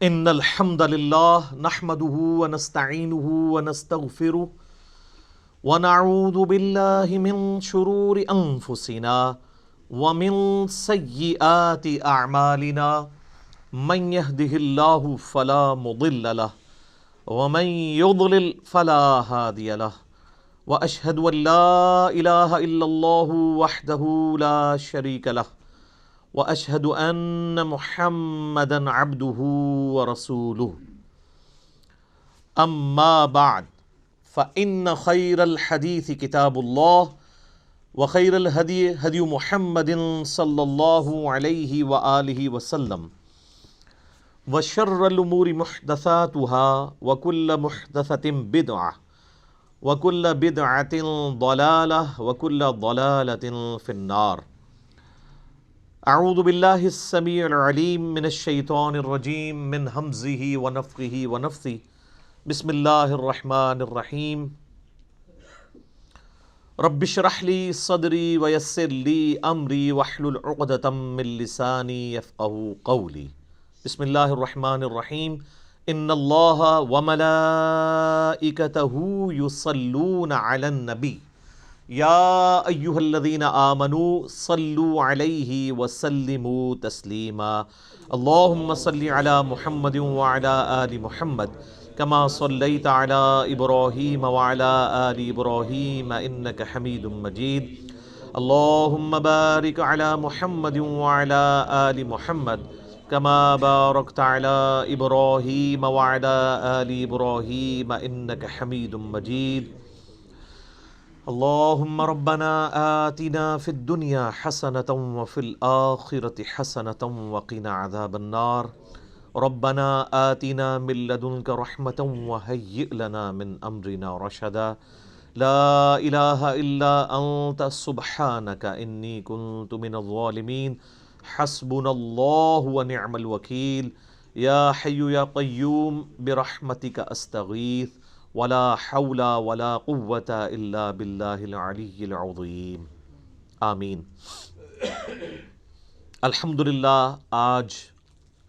ان الحمد لله نحمده ونستعينه ونستغفره ونعوذ بالله من شرور انفسنا ومن سيئات اعمالنا من يهده الله فلا مضل له ومن يضلل فلا هادي له واشهد ان لا اله الا الله وحده لا شريك له واشهد ان محمدا عبده ورسوله اما بعد فان خير الحديث كتاب الله وخير الهدي هدي محمد صلى الله عليه واله وسلم وشر الامور محدثاتها وكل محدثة بدعة وكل بدعة ضلالة وكل ضلالة في النار. اعوذ باللہ السمیع العلیم من الشیطان الرجیم من ہمزہ ونفخہ ونفثہ بسم اللہ الرحمن الرحیم رب اشرح لی صدری ویسر لی امری واحلل عقدۃ من لسانی یفقہوا قولی. بسم اللہ الرحمن الرحیم ان اللہ وملائکتہ یصلون علی النبی یا ایہا الذین آمنوا صلوا علیہ وسلموا تسلیما. اللہم صل علی محمد وعلی آل محمد کما صلیت علی ابراہیم وعلی آل ابراہیم انک حمید مجید. اللہم بارک علی محمد وعلی آل محمد کما بارکت علی ابراہیم وعلی آل ابراہیم انک حمید مجید. اللہم ربنا آتنا فی الدنیا حسنة وفی الآخرة حسنة وقنا عذاب النار. ربنا آتنا من لدنک رحمة وہیئ لنا من امرنا رشدا. لا الہ الا انت سبحانک انی کنت من الظالمین. حسبنا اللہ ونعم الوکیل. یا حی یا قیوم برحمتک استغیث ولا حول ولا قوة الا باللہ العلی العظیم. آمین. الحمدللہ آج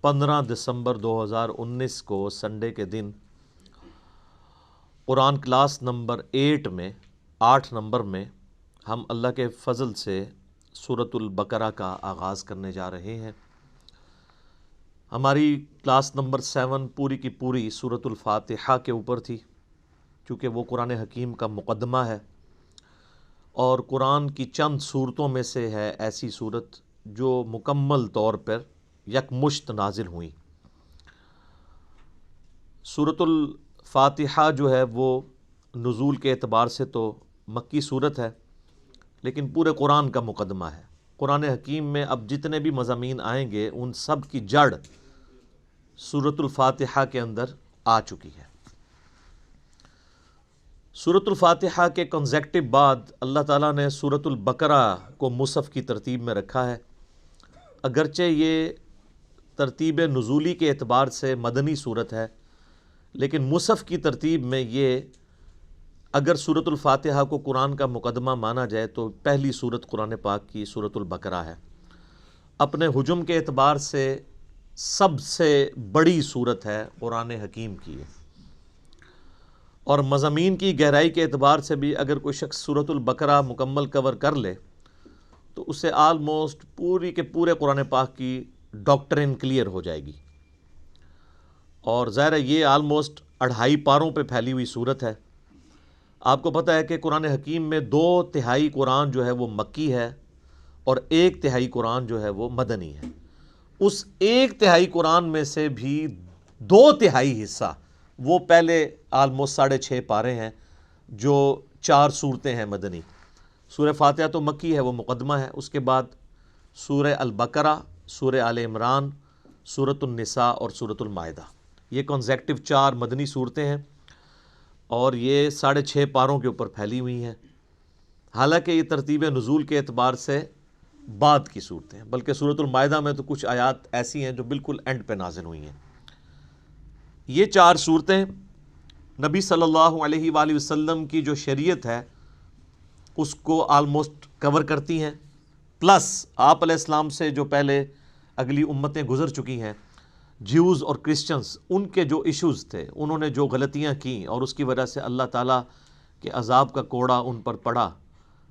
15 دسمبر 2019 کو سنڈے کے دن قرآن کلاس نمبر 8 نمبر میں ہم اللہ کے فضل سے سورۃ البقرہ کا آغاز کرنے جا رہے ہیں. ہماری کلاس نمبر 7 پوری کی پوری سورۃ الفاتحہ کے اوپر تھی، چونکہ وہ قرآن حکیم کا مقدمہ ہے اور قرآن کی چند صورتوں میں سے ہے ایسی صورت جو مکمل طور پر یکمشت نازل ہوئیں. سورۃ الفاتحہ جو ہے وہ نزول کے اعتبار سے تو مکی صورت ہے، لیکن پورے قرآن کا مقدمہ ہے. قرآن حکیم میں اب جتنے بھی مضامین آئیں گے ان سب کی جڑ سورۃ الفاتحہ کے اندر آ چکی ہے. سورۃ الفاتحہ کے کنزیکٹو بعد اللہ تعالیٰ نے سورۃ البقرہ کو مصحف کی ترتیب میں رکھا ہے. اگرچہ یہ ترتیب نزولی کے اعتبار سے مدنی صورت ہے، لیکن مصحف کی ترتیب میں یہ اگر سورۃ الفاتحہ کو قرآن کا مقدمہ مانا جائے تو پہلی صورت قرآن پاک کی سورۃ البقرہ ہے. اپنے حجم کے اعتبار سے سب سے بڑی صورت ہے قرآن حکیم کی ہے، اور مضامین کی گہرائی کے اعتبار سے بھی اگر کوئی شخص سورۃ البقرہ مکمل کور کر لے تو اسے آلموسٹ پوری کے پورے قرآن پاک کی ڈاکٹرن کلیئر ہو جائے گی. اور ظاہر ہے یہ آلموسٹ 2.5 پاروں پہ پھیلی ہوئی صورت ہے. آپ کو پتہ ہے کہ قرآن حکیم میں 2/3 قرآن جو ہے وہ مکی ہے اور 1/3 قرآن جو ہے وہ مدنی ہے. اس 1/3 قرآن میں سے بھی 2/3 حصہ وہ پہلے آلموسٹ 6.5 پارے ہیں جو 4 صورتیں ہیں مدنی. سورہ فاتحہ تو مکی ہے، وہ مقدمہ ہے. اس کے بعد سورہ البقرہ، سورہ آل عمران، سورۃ النساء اور سورۃ المائدہ، یہ کنزیکٹو 4 مدنی صورتیں ہیں اور یہ 6.5 پاروں کے اوپر پھیلی ہوئی ہیں. حالانکہ یہ ترتیب نزول کے اعتبار سے بعد کی صورتیں ہیں، بلکہ سورۃ المائدہ میں تو کچھ آیات ایسی ہیں جو بالکل اینڈ پہ نازل ہوئی ہیں. یہ 4 صورتیں نبی صلی اللہ علیہ وآلہ وسلم کی جو شریعت ہے اس کو آلموسٹ کور کرتی ہیں، پلس آپ علیہ السلام سے جو پہلے اگلی امتیں گزر چکی ہیں جیوز اور کرسچنز ان کے جو ایشوز تھے، انہوں نے جو غلطیاں کیں اور اس کی وجہ سے اللہ تعالیٰ کے عذاب کا کوڑا ان پر پڑا،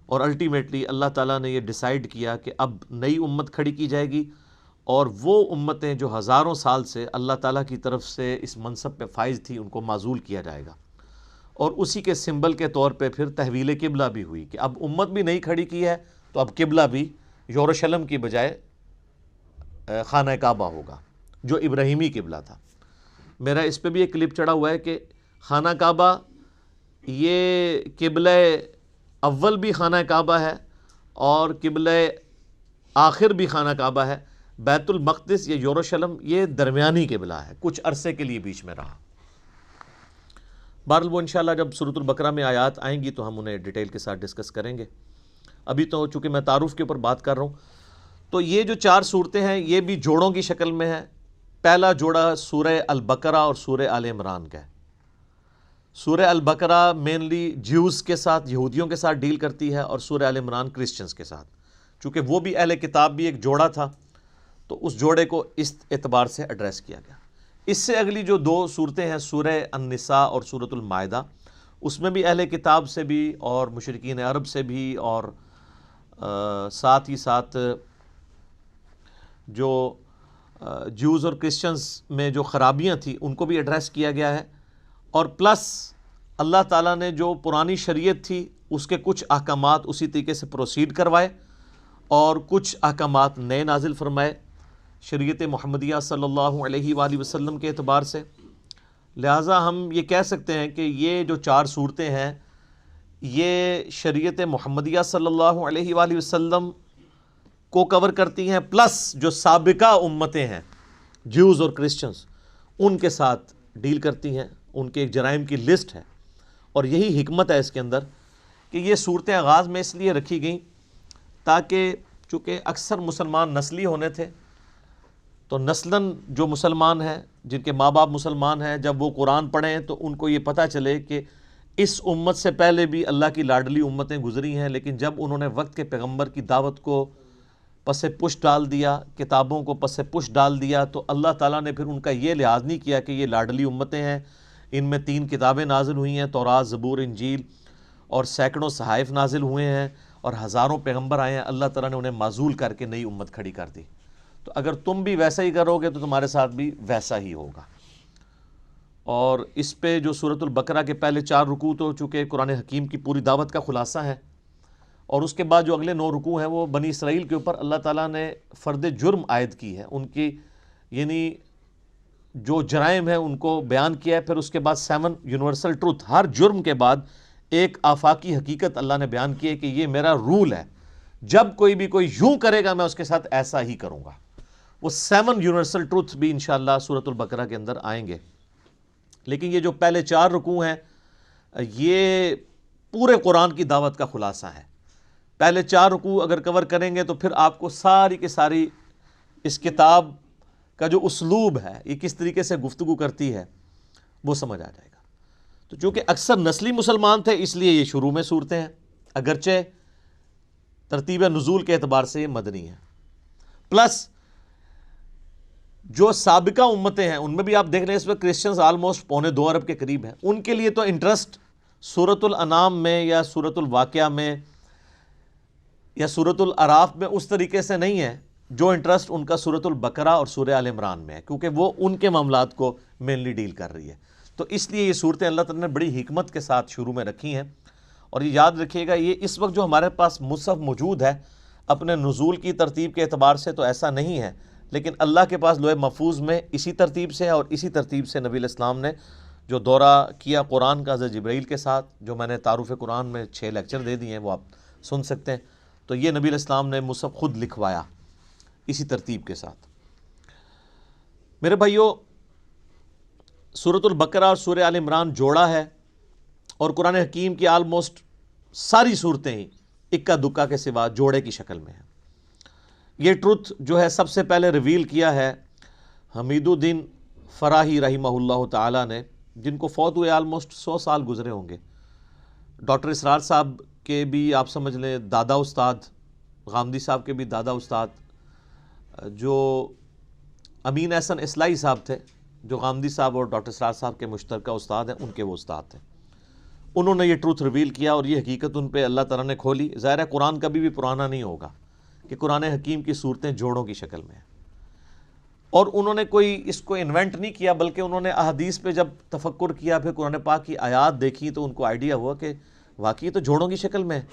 اور الٹیمیٹلی اللہ تعالیٰ نے یہ ڈیسائیڈ کیا کہ اب نئی امت کھڑی کی جائے گی، اور وہ امتیں جو ہزاروں سال سے اللہ تعالیٰ کی طرف سے اس منصب پہ فائز تھی ان کو معزول کیا جائے گا، اور اسی کے سمبل کے طور پہ پھر تحویل قبلہ بھی ہوئی کہ اب امت بھی نئی کھڑی کی ہے تو اب قبلہ بھی یروشلم کی بجائے خانہ کعبہ ہوگا جو ابراہیمی قبلہ تھا۔ میرا اس پہ بھی ایک کلپ چڑھا ہوا ہے کہ خانہ کعبہ یہ قبلہ اول بھی خانہ کعبہ ہے اور قبلہ آخر بھی خانہ کعبہ ہے، بیت المقدس یا یروشلم یہ درمیانی قبلہ ہے، کچھ عرصے کے لیے بیچ میں رہا۔ بہرحال وہ انشاءاللہ جب سورۃ البقرہ میں آیات آئیں گی تو ہم انہیں ڈیٹیل کے ساتھ ڈسکس کریں گے۔ ابھی تو چونکہ میں تعارف کے اوپر بات کر رہا ہوں، تو یہ جو 4 صورتیں ہیں یہ بھی جوڑوں کی شکل میں ہیں۔ پہلا جوڑا سورہ البقرہ اور سورہ آل عمران کا ہے۔ سورہ البقرہ مینلی جیوز کے ساتھ، یہودیوں کے ساتھ ڈیل کرتی ہے، اور سورہ آل عمران کرسچنز کے ساتھ، چونکہ وہ بھی اہل کتاب بھی ایک جوڑا تھا تو اس جوڑے کو اس اعتبار سے ایڈریس کیا گیا۔ اس سے اگلی جو 2 صورتیں ہیں سورہ النساء اور سورۃ المائدہ، اس میں بھی اہل کتاب سے بھی اور مشرکین عرب سے بھی اور ساتھ ہی ساتھ جو جیوز اور کرسچنز میں جو خرابیاں تھیں ان کو بھی ایڈریس کیا گیا ہے، اور پلس اللہ تعالیٰ نے جو پرانی شریعت تھی اس کے کچھ احکامات اسی طریقے سے پروسیڈ کروائے اور کچھ احکامات نئے نازل فرمائے شریعت محمدیہ صلی اللہ علیہ وآلہ وسلم کے اعتبار سے۔ لہٰذا ہم یہ کہہ سکتے ہیں کہ یہ جو 4 صورتیں ہیں یہ شریعت محمدیہ صلی اللہ علیہ وآلہ وسلم کو کور کرتی ہیں، پلس جو سابقہ امتیں ہیں جیوز اور کرسچنز ان کے ساتھ ڈیل کرتی ہیں، ان کے ایک جرائم کی لسٹ ہے۔ اور یہی حکمت ہے اس کے اندر کہ یہ صورتیں آغاز میں اس لیے رکھی گئیں تاکہ چونکہ اکثر مسلمان نسلی ہونے تھے، تو نسلاً جو مسلمان ہیں جن کے ماں باپ مسلمان ہیں جب وہ قرآن پڑھیں تو ان کو یہ پتہ چلے کہ اس امت سے پہلے بھی اللہ کی لاڈلی امتیں گزری ہیں، لیکن جب انہوں نے وقت کے پیغمبر کی دعوت کو پس پش ڈال دیا، کتابوں کو پس پش ڈال دیا، تو اللہ تعالیٰ نے پھر ان کا یہ لحاظ نہیں کیا کہ یہ لاڈلی امتیں ہیں، ان میں 3 کتابیں نازل ہوئی ہیں، تورات، زبور، انجیل، اور سینکڑوں صحائف نازل ہوئے ہیں اور ہزاروں پیغمبر آئے ہیں، اللہ تعالیٰ نے انہیں معزول کر کے نئی امت کھڑی کر دی۔ تو اگر تم بھی ویسا ہی کرو گے تو تمہارے ساتھ بھی ویسا ہی ہوگا۔ اور اس پہ جو سورۃ البقرہ کے پہلے 4 رکوع تو چونکہ قرآن حکیم کی پوری دعوت کا خلاصہ ہے، اور اس کے بعد جو اگلے 9 رکوع ہیں وہ بنی اسرائیل کے اوپر اللہ تعالیٰ نے فرد جرم عائد کی ہے، ان کی یعنی جو جرائم ہیں ان کو بیان کیا ہے، پھر اس کے بعد 7 یونیورسل ٹروتھ، ہر جرم کے بعد ایک آفاقی حقیقت اللہ نے بیان کی ہے کہ یہ میرا رول ہے، جب کوئی بھی کوئی یوں کرے گا میں اس کے ساتھ ایسا ہی کروں گا۔ وہ 7 یونیورسل ٹروتھ بھی انشاءاللہ سورۃ البقرہ کے اندر آئیں گے، لیکن یہ جو پہلے 4 رکوع ہیں یہ پورے قرآن کی دعوت کا خلاصہ ہے۔ پہلے 4 رکوع اگر کور کریں گے تو پھر آپ کو ساری کی ساری اس کتاب کا جو اسلوب ہے، یہ کس طریقے سے گفتگو کرتی ہے، وہ سمجھ آ جائے گا۔ تو چونکہ اکثر نسلی مسلمان تھے اس لیے یہ شروع میں صورتیں ہیں، اگرچہ ترتیب نزول کے اعتبار سے یہ مدنی ہے۔ پلس جو سابقہ امتیں ہیں ان میں بھی آپ دیکھ لیں اس وقت کرسچنز آلموسٹ 2.25 ارب کے قریب ہیں، ان کے لیے تو انٹرسٹ سورۃ الانعام میں یا سورۃ الواقعہ میں یا سورۃ الاعراف میں اس طریقے سے نہیں ہے جو انٹرسٹ ان کا سورۃ البقرہ اور سورہ آل عمران میں ہے، کیونکہ وہ ان کے معاملات کو مینلی ڈیل کر رہی ہے۔ تو اس لیے یہ صورتیں اللہ تعالیٰ نے بڑی حکمت کے ساتھ شروع میں رکھی ہیں، اور یہ یاد رکھیے گا یہ اس وقت جو ہمارے پاس مصحف موجود ہے اپنے نزول کی ترتیب کے اعتبار سے تو ایسا نہیں ہے، لیکن اللہ کے پاس لوح محفوظ میں اسی ترتیب سے ہے، اور اسی ترتیب سے نبی علیہ السلام نے جو دورہ کیا قرآن کا حضرت جبرائیل کے ساتھ، جو میں نے تعارف قرآن میں 6 لیکچر دے دیے ہیں وہ آپ سن سکتے ہیں، تو یہ نبی علیہ السلام نے مصحف خود لکھوایا اسی ترتیب کے ساتھ۔ میرے بھائیو، سورۃ البقرہ اور سورہ آل عمران جوڑا ہے، اور قرآن حکیم کی آلموسٹ ساری صورتیں ہی اکا دکا کے سوا جوڑے کی شکل میں ہیں۔ یہ ٹروتھ جو ہے سب سے پہلے ریویل کیا ہے حمید الدین فراہی رحمہ اللہ تعالیٰ نے، جن کو فوت ہوئے آلموسٹ 100 سال گزرے ہوں گے۔ ڈاکٹر اسرار صاحب کے بھی آپ سمجھ لیں دادا استاد، غامدی صاحب کے بھی دادا استاد، جو امین احسن اصلاحی صاحب تھے جو غامدی صاحب اور ڈاکٹر سراج صاحب کے مشترکہ استاد ہیں، ان کے وہ استاد تھے. انہوں نے یہ ٹروتھ ریویل کیا اور یہ حقیقت ان پہ اللہ تعالیٰ نے کھولی. ظاہر ہے قرآن کبھی بھی پرانا نہیں ہوگا کہ قرآن حکیم کی صورتیں جوڑوں کی شکل میں ہیں، اور انہوں نے کوئی اس کو انوینٹ نہیں کیا، بلکہ انہوں نے احادیث پہ جب تفکر کیا، پھر قرآن پاک کی آیات دیکھی تو ان کو آئیڈیا ہوا کہ واقعی تو جوڑوں کی شکل میں ہے.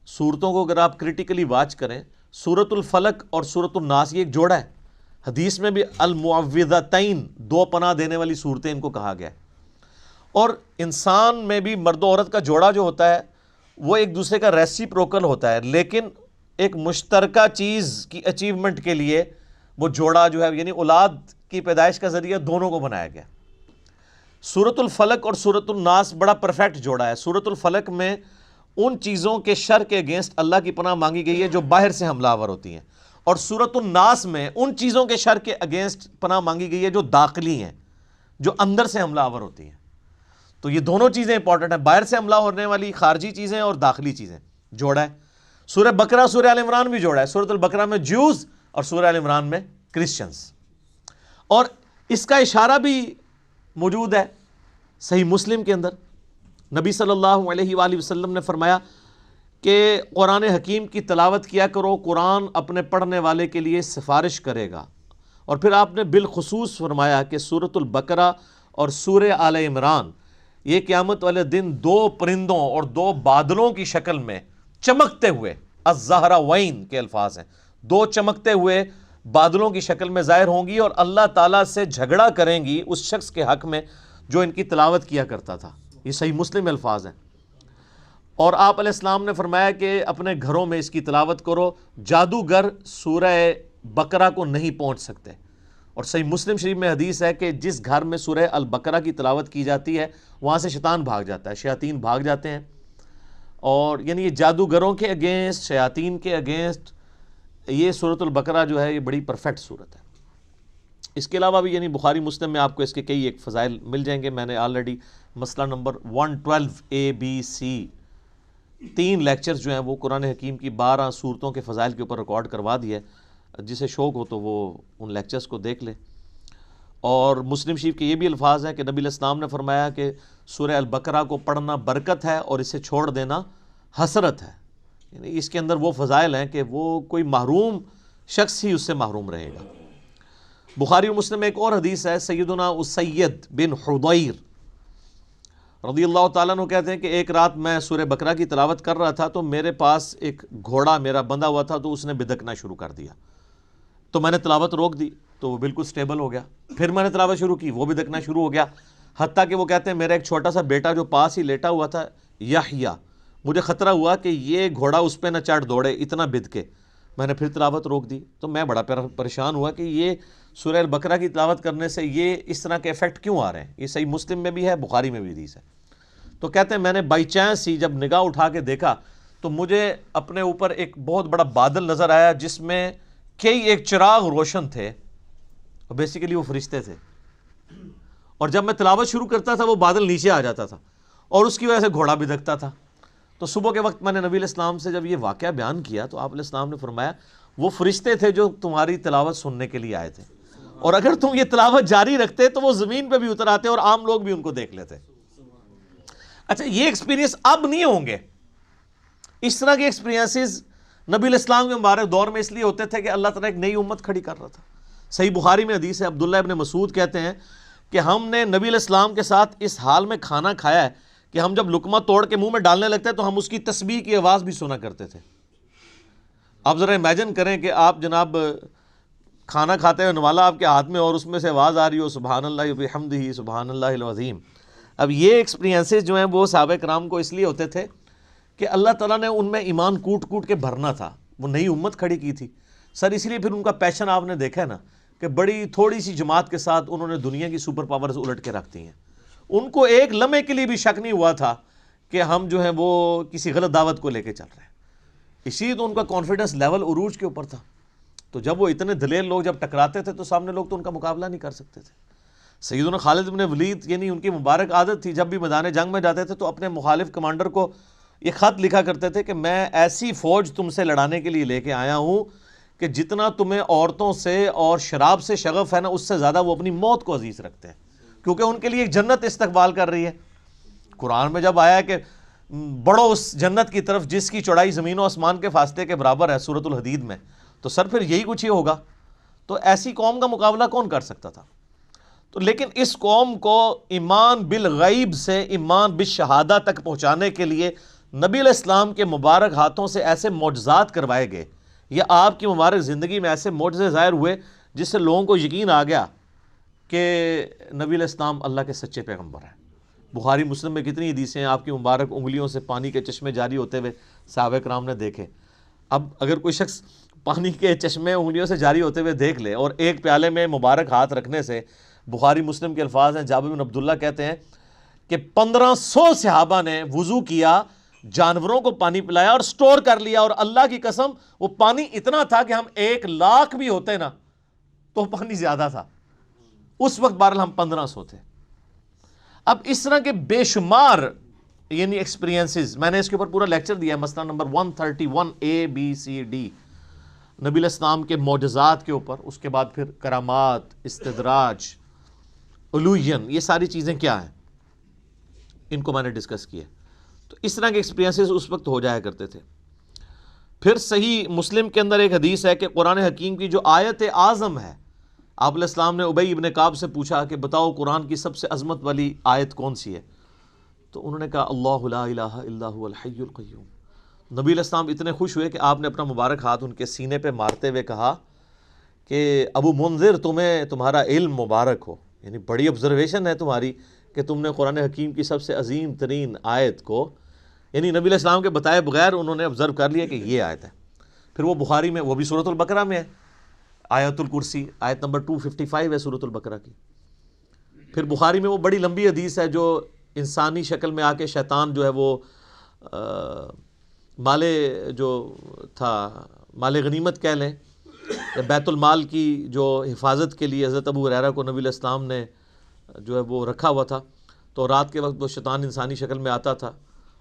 صورتوں کو اگر آپ کریٹیکلی واچ کریں، سورۃ الفلق اور سورۃ الناس یہ ایک جوڑا ہے. حدیث میں بھی المعوذتین، دو پناہ دینے والی صورتیں ان کو کہا گیا ہے. اور انسان میں بھی مرد و عورت کا جوڑا جو ہوتا ہے وہ ایک دوسرے کا ریسیپروکل ہوتا ہے، لیکن ایک مشترکہ چیز کی اچیومنٹ کے لیے وہ جوڑا جو ہے یعنی اولاد کی پیدائش کا ذریعہ دونوں کو بنایا گیا. سورۃ الفلق اور سورۃ الناس بڑا پرفیکٹ جوڑا ہے. سورۃ الفلق میں ان چیزوں کے شر کے اگینسٹ اللہ کی پناہ مانگی گئی ہے جو باہر سے حملہ آور ہوتی ہیں، اور سورۃ الناس میں ان چیزوں کے شر کے اگینسٹ پناہ مانگی گئی ہے جو داخلی ہیں، جو اندر سے حملہ آور ہوتی ہیں. تو یہ دونوں چیزیں امپورٹنٹ ہیں، باہر سے حملہ ہونے والی خارجی چیزیں اور داخلی چیزیں. جوڑا ہے. سورہ بقرہ سورہ آل عمران بھی جوڑا ہے. سورۃ البقرہ میں جوز اور سورہ آل عمران میں کرسچنز. اور اس کا اشارہ بھی موجود ہے صحیح مسلم کے اندر. نبی صلی اللہ علیہ وآلہ وسلم نے فرمایا کہ قرآن حکیم کی تلاوت کیا کرو، قرآن اپنے پڑھنے والے کے لیے سفارش کرے گا. اور پھر آپ نے بالخصوص فرمایا کہ سورۃ البقرہ اور سورہ آل عمران یہ قیامت والے دن دو پرندوں اور دو بادلوں کی شکل میں چمکتے ہوئے، الزہراوین کے الفاظ ہیں، دو چمکتے ہوئے بادلوں کی شکل میں ظاہر ہوں گی اور اللہ تعالیٰ سے جھگڑا کریں گی اس شخص کے حق میں جو ان کی تلاوت کیا کرتا تھا. یہ صحیح مسلم الفاظ ہیں. اور آپ علیہ السلام نے فرمایا کہ اپنے گھروں میں اس کی تلاوت کرو، جادوگر سورہ بقرہ کو نہیں پہنچ سکتے. اور صحیح مسلم شریف میں حدیث ہے کہ جس گھر میں سورہ البقرہ کی تلاوت کی جاتی ہے وہاں سے شیطان بھاگ جاتا ہے، شیاطین بھاگ جاتے ہیں. اور یعنی یہ جادوگروں کے اگینسٹ، شیاطین کے اگینسٹ یہ سورۃ البقرہ جو ہے یہ بڑی پرفیکٹ صورت ہے. اس کے علاوہ بھی یعنی بخاری مسلم میں آپ کو اس کے کئی ایک فضائل مل جائیں گے. میں نے آلریڈی مسئلہ نمبر 112 ABC 3 لیکچرز جو ہیں وہ قرآن حکیم کی 12 صورتوں کے فضائل کے اوپر ریکارڈ کروا دیا ہے. جسے شوق ہو تو وہ ان لیکچرز کو دیکھ لے. اور مسلم شریف کے یہ بھی الفاظ ہیں کہ نبی علیہ السلام نے فرمایا کہ سورہ البقرہ کو پڑھنا برکت ہے اور اسے چھوڑ دینا حسرت ہے. یعنی اس کے اندر وہ فضائل ہیں کہ وہ کوئی محروم شخص ہی اس سے محروم رہے گا. بخاری و مسلم میں ایک اور حدیث ہے، سیدنا اسید بن حضیر رضی اللہ تعالیٰ عنہ کہتے ہیں کہ ایک رات میں سورہ بقرہ کی تلاوت کر رہا تھا تو میرے پاس ایک گھوڑا میرا بندھا ہوا تھا تو اس نے بدکنا شروع کر دیا. تو میں نے تلاوت روک دی تو وہ بالکل سٹیبل ہو گیا. پھر میں نے تلاوت شروع کی، وہ بدکنا شروع ہو گیا. حتیٰ کہ وہ کہتے ہیں میرا ایک چھوٹا سا بیٹا جو پاس ہی لیٹا ہوا تھا یحییٰ، مجھے خطرہ ہوا کہ یہ گھوڑا اس پہ نہ چڑھ دوڑے، اتنا بدکے. میں نے پھر تلاوت روک دی تو میں بڑا پریشان ہوا کہ یہ سورہ البقرہ کی تلاوت کرنے سے یہ اس طرح کے ایفیکٹ کیوں آ رہے ہیں. یہ صحیح مسلم میں بھی ہے، بخاری میں بھی حدیث ہے. تو کہتے ہیں میں نے بائی چانس ہی جب نگاہ اٹھا کے دیکھا تو مجھے اپنے اوپر ایک بہت بڑا بادل نظر آیا جس میں کئی ایک چراغ روشن تھے، اور بیسیکلی وہ فرشتے تھے. اور جب میں تلاوت شروع کرتا تھا وہ بادل نیچے آ جاتا تھا اور اس کی وجہ سے گھوڑا بدکتا تھا. تو صبح کے وقت میں نے نبی علیہ السلام سے جب یہ واقعہ بیان کیا تو آپ علیہ السلام نے فرمایا وہ فرشتے تھے جو تمہاری تلاوت سننے کے لیے آئے تھے، اور اگر تم یہ تلاوت جاری رکھتے تو وہ زمین پہ بھی اتر آتے اور عام لوگ بھی ان کو دیکھ لیتے. اچھا یہ ایکسپیرینس اب نہیں ہوں گے. اس طرح کے ایکسپیرینسز نبی علیہ السلام کے مبارک دور میں اس لیے ہوتے تھے کہ اللہ تعالیٰ ایک نئی امت کھڑی کر رہا تھا. صحیح بخاری میں حدیث ہے، عبداللہ ابن مسعود کہتے ہیں کہ ہم نے نبی علیہ السلام کے ساتھ اس حال میں کھانا کھایا ہے کہ ہم جب لقمہ توڑ کے منہ میں ڈالنے لگتے تو ہم اس کی تسبیح کی آواز بھی سنا کرتے تھے. آپ ذرا امیجن کریں کہ آپ جناب کھانا کھاتے ہوئے نوالا آپ کے ہاتھ میں اور اس میں سے آواز آ رہی ہو سبحان اللہ وبحمدہ سبحان اللہ العظیم. اب یہ ایکسپیرینسز جو ہیں وہ صحابہ کرام کو اس لیے ہوتے تھے کہ اللہ تعالیٰ نے ان میں ایمان کوٹ کوٹ کے بھرنا تھا. وہ نئی امت کھڑی کی تھی سر، اس لیے پھر ان کا پیشن آپ نے دیکھا ہے نا کہ بڑی تھوڑی سی جماعت کے ساتھ انہوں نے دنیا کی سپر پاورز الٹ کے رکھ دی ہیں. ان کو ایک لمحے کے لیے بھی شک نہیں ہوا تھا کہ ہم جو ہیں وہ کسی غلط دعوت کو لے کے چل رہے ہیں. اسی لیے تو ان کا کانفیڈنس لیول عروج کے اوپر تھا. تو جب وہ اتنے دلیر لوگ جب ٹکراتے تھے تو سامنے لوگ تو ان کا مقابلہ نہیں کر سکتے تھے. سیدنا خالد بن ولید یعنی ان کی مبارک عادت تھی جب بھی میدان جنگ میں جاتے تھے تو اپنے مخالف کمانڈر کو یہ خط لکھا کرتے تھے کہ میں ایسی فوج تم سے لڑانے کے لیے لے کے آیا ہوں کہ جتنا تمہیں عورتوں سے اور شراب سے شغف ہے نا، اس سے زیادہ وہ اپنی موت کو عزیز رکھتے ہیں، کیونکہ ان کے لیے ایک جنت استقبال کر رہی ہے۔ قرآن میں جب آیا کہ بڑھو اس جنت کی طرف جس کی چوڑائی زمین و آسمان کے فاصلے کے برابر ہے، سورۃ الحدید میں، تو سر پھر یہی کچھ ہی ہوگا۔ تو ایسی قوم کا مقابلہ کون کر سکتا تھا؟ تو لیکن اس قوم کو ایمان بالغیب سے ایمان بالشہادہ تک پہنچانے کے لیے نبی علیہ السلام کے مبارک ہاتھوں سے ایسے معجزات کروائے گئے، یا آپ کی مبارک زندگی میں ایسے معجزے ظاہر ہوئے جس سے لوگوں کو یقین آ گیا کہ نبی علیہ السلام اللہ کے سچے پیغمبر ہیں۔ بخاری مسلم میں کتنی حدیثیں ہیں آپ کی مبارک انگلیوں سے پانی کے چشمے جاری ہوتے ہوئے صحابہ کرام نے دیکھے۔ اب اگر کوئی شخص پانی کے چشمے انگلیوں سے جاری ہوتے ہوئے دیکھ لے، اور ایک پیالے میں مبارک ہاتھ رکھنے سے، بخاری مسلم کے الفاظ ہیں، جابر بن عبداللہ کہتے ہیں کہ 1500 صحابہ نے وضو کیا، جانوروں کو پانی پلایا اور سٹور کر لیا، اور اللہ کی قسم وہ پانی اتنا تھا کہ ہم 1,00,000 بھی ہوتے نا تو پانی زیادہ تھا۔ اس وقت بہرحال ہم 1500 تھے۔ اب اس طرح کے بے شمار یعنی ایکسپیرینسز، میں نے اس کے اوپر پورا لیکچر دیا ہے، مسئلہ نمبر 131 ABCD، نبی علیہ السلام کے معجزات کے اوپر، اس کے بعد پھر کرامات، استدراج، علوین، یہ ساری چیزیں کیا ہیں، ان کو میں نے ڈسکس کیا۔ تو اس طرح کے ایکسپیرینسز اس وقت ہو جایا کرتے تھے۔ پھر صحیح مسلم کے اندر ایک حدیث ہے کہ قرآن حکیم کی جو آیت اعظم ہے، آپ علیہ السلام نے ابی ابن کعب سے پوچھا کہ بتاؤ قرآن کی سب سے عظمت والی آیت کون سی ہے؟ تو انہوں نے کہا اللہ لا الہ الا هو الحی القیوم۔ نبی علیہ السلام اتنے خوش ہوئے کہ آپ نے اپنا مبارک ہاتھ ان کے سینے پہ مارتے ہوئے کہا کہ ابو منذر، تمہیں تمہارا علم مبارک ہو، یعنی بڑی آبزرویشن ہے تمہاری کہ تم نے قرآن حکیم کی سب سے عظیم ترین آیت کو، یعنی نبی علیہ السلام کے بتائے بغیر انہوں نے آبزرو کر لیا کہ یہ آیت ہے۔ پھر وہ بخاری میں، وہ بھی سورۃ البقرہ میں ہے، آیت الکرسی، آیت نمبر 255 ہے سورۃ البقرہ کی۔ پھر بخاری میں وہ بڑی لمبی حدیث ہے جو انسانی شکل میں آ کے شیطان جو ہے وہ مال جو تھا، مال غنیمت کہہ لیں، بیت المال کی جو حفاظت کے لیے حضرت ابو ہریرہ کو نبی علیہ السلام نے جو ہے وہ رکھا ہوا تھا، تو رات کے وقت وہ شیطان انسانی شکل میں آتا تھا۔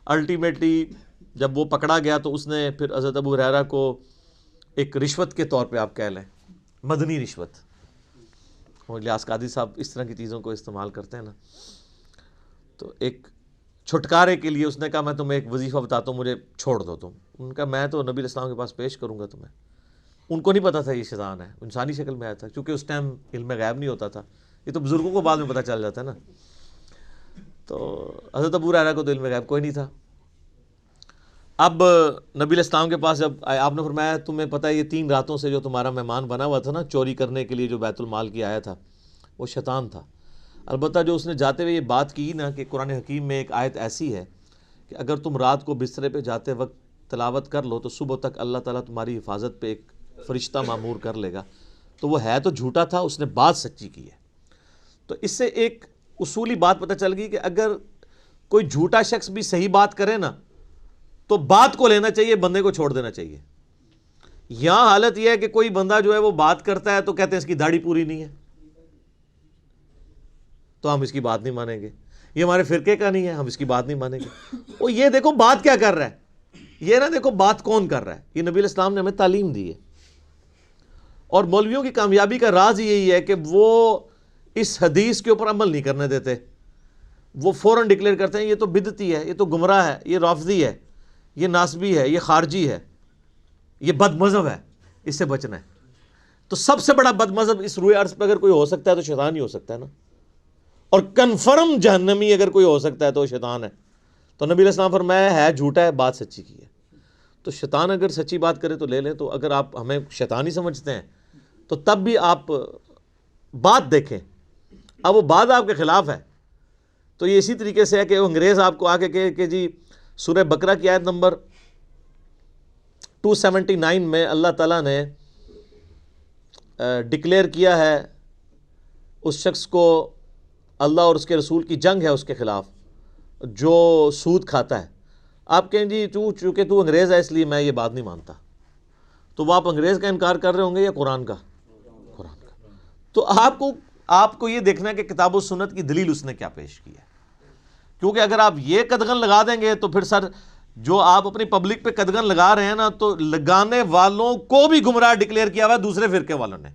الٹیمیٹلی جب وہ پکڑا گیا تو اس نے پھر حضرت ابو ہریرہ کو ایک رشوت کے طور پہ آپ کہہ لیں، مدنی رشوت، الیاس قادری صاحب اس طرح کی چیزوں کو استعمال کرتے ہیں نا، تو ایک چھٹکارے کے لیے اس نے کہا میں تمہیں ایک وظیفہ بتاتا ہوں، مجھے چھوڑ دو تم۔ ان کا میں تو نبی علیہ السلام کے پاس پیش کروں گا تمہیں۔ ان کو نہیں پتا تھا یہ شیطان ہے، انسانی شکل میں آیا تھا، کیونکہ اس ٹائم علم غیب نہیں ہوتا تھا، یہ تو بزرگوں کو بعد میں پتہ چل جاتا ہے نا۔ تو حضرت ابو ہریرہ کو تو علم غیب کوئی نہیں تھا۔ اب نبی علیہ السلام کے پاس جب آئے، آپ نے فرمایا تمہیں پتہ ہے یہ 3 راتوں سے جو تمہارا مہمان بنا ہوا تھا نا چوری کرنے کے لیے، جو بیت المال کی آیا تھا، وہ شیطان تھا۔ البتہ جو اس نے جاتے ہوئے یہ بات کی نا کہ قرآن حکیم میں ایک آیت ایسی ہے کہ اگر تم رات کو بسترے پہ جاتے وقت تلاوت کر لو تو صبح تک اللہ تعالیٰ تمہاری حفاظت پہ ایک فرشتہ معمور کر لے گا، تو وہ ہے تو جھوٹا تھا، اس نے بات سچی کی ہے۔ تو اس سے ایک اصولی بات پتہ چل گئی کہ اگر کوئی جھوٹا شخص بھی صحیح بات کرے نا تو بات کو لینا چاہیے، بندے کو چھوڑ دینا چاہیے۔ یہاں حالت یہ ہے کہ کوئی بندہ جو ہے وہ بات کرتا ہے تو کہتے ہیں اس کی داڑھی پوری نہیں ہے تو ہم اس کی بات نہیں مانیں گے، یہ ہمارے فرقے کا نہیں ہے ہم اس کی بات نہیں مانیں گے۔ وہ یہ دیکھو بات کیا کر رہا ہے، یہ نہ دیکھو بات کون کر رہا ہے۔ یہ نبی علیہ السلام نے ہمیں تعلیم دی ہے، اور مولویوں کی کامیابی کا راز یہی ہے کہ وہ اس حدیث کے اوپر عمل نہیں کرنے دیتے، وہ فوراً ڈکلیئر کرتے ہیں یہ تو بدعتی ہے، یہ تو گمراہ ہے، یہ رافضی ہے، یہ ناسبی ہے، یہ خارجی ہے، یہ بد مذہب ہے، اس سے بچنا ہے۔ تو سب سے بڑا بد مذہب اس روئے عرض پہ اگر کوئی ہو سکتا ہے تو شیطان ہی ہو سکتا ہے نا، اور کنفرم جہنمی اگر کوئی ہو سکتا ہے تو وہ شیطان ہے۔ تو نبی علیہ السلام فرمایا ہے جھوٹا ہے، بات سچی کی ہے۔ تو شیطان اگر سچی بات کرے تو لے لیں، تو اگر آپ ہمیں شیطان ہی سمجھتے ہیں تو تب بھی آپ بات دیکھیں، اب وہ بات آپ کے خلاف ہے تو یہ اسی طریقے سے ہے کہ وہ انگریز آپ کو آ کے کہے کہ جی سورہ بقرہ کی آیت نمبر 279 میں اللہ تعالیٰ نے ڈکلیئر کیا ہے اس شخص کو، اللہ اور اس کے رسول کی جنگ ہے اس کے خلاف جو سود کھاتا ہے۔ آپ کہیں جی چونکہ تو انگریز ہے اس لیے میں یہ بات نہیں مانتا، تو وہ آپ انگریز کا انکار کر رہے ہوں گے یا قرآن کا؟ قرآن کا۔ تو آپ کو یہ دیکھنا ہے کہ کتاب و سنت کی دلیل اس نے کیا پیش کی ہے، کیونکہ اگر آپ یہ قدغن لگا دیں گے تو پھر سر جو آپ اپنی پبلک پہ قدغن لگا رہے ہیں نا، تو لگانے والوں کو بھی گمراہ ڈکلیئر کیا ہوا ہے دوسرے فرقے والوں نے،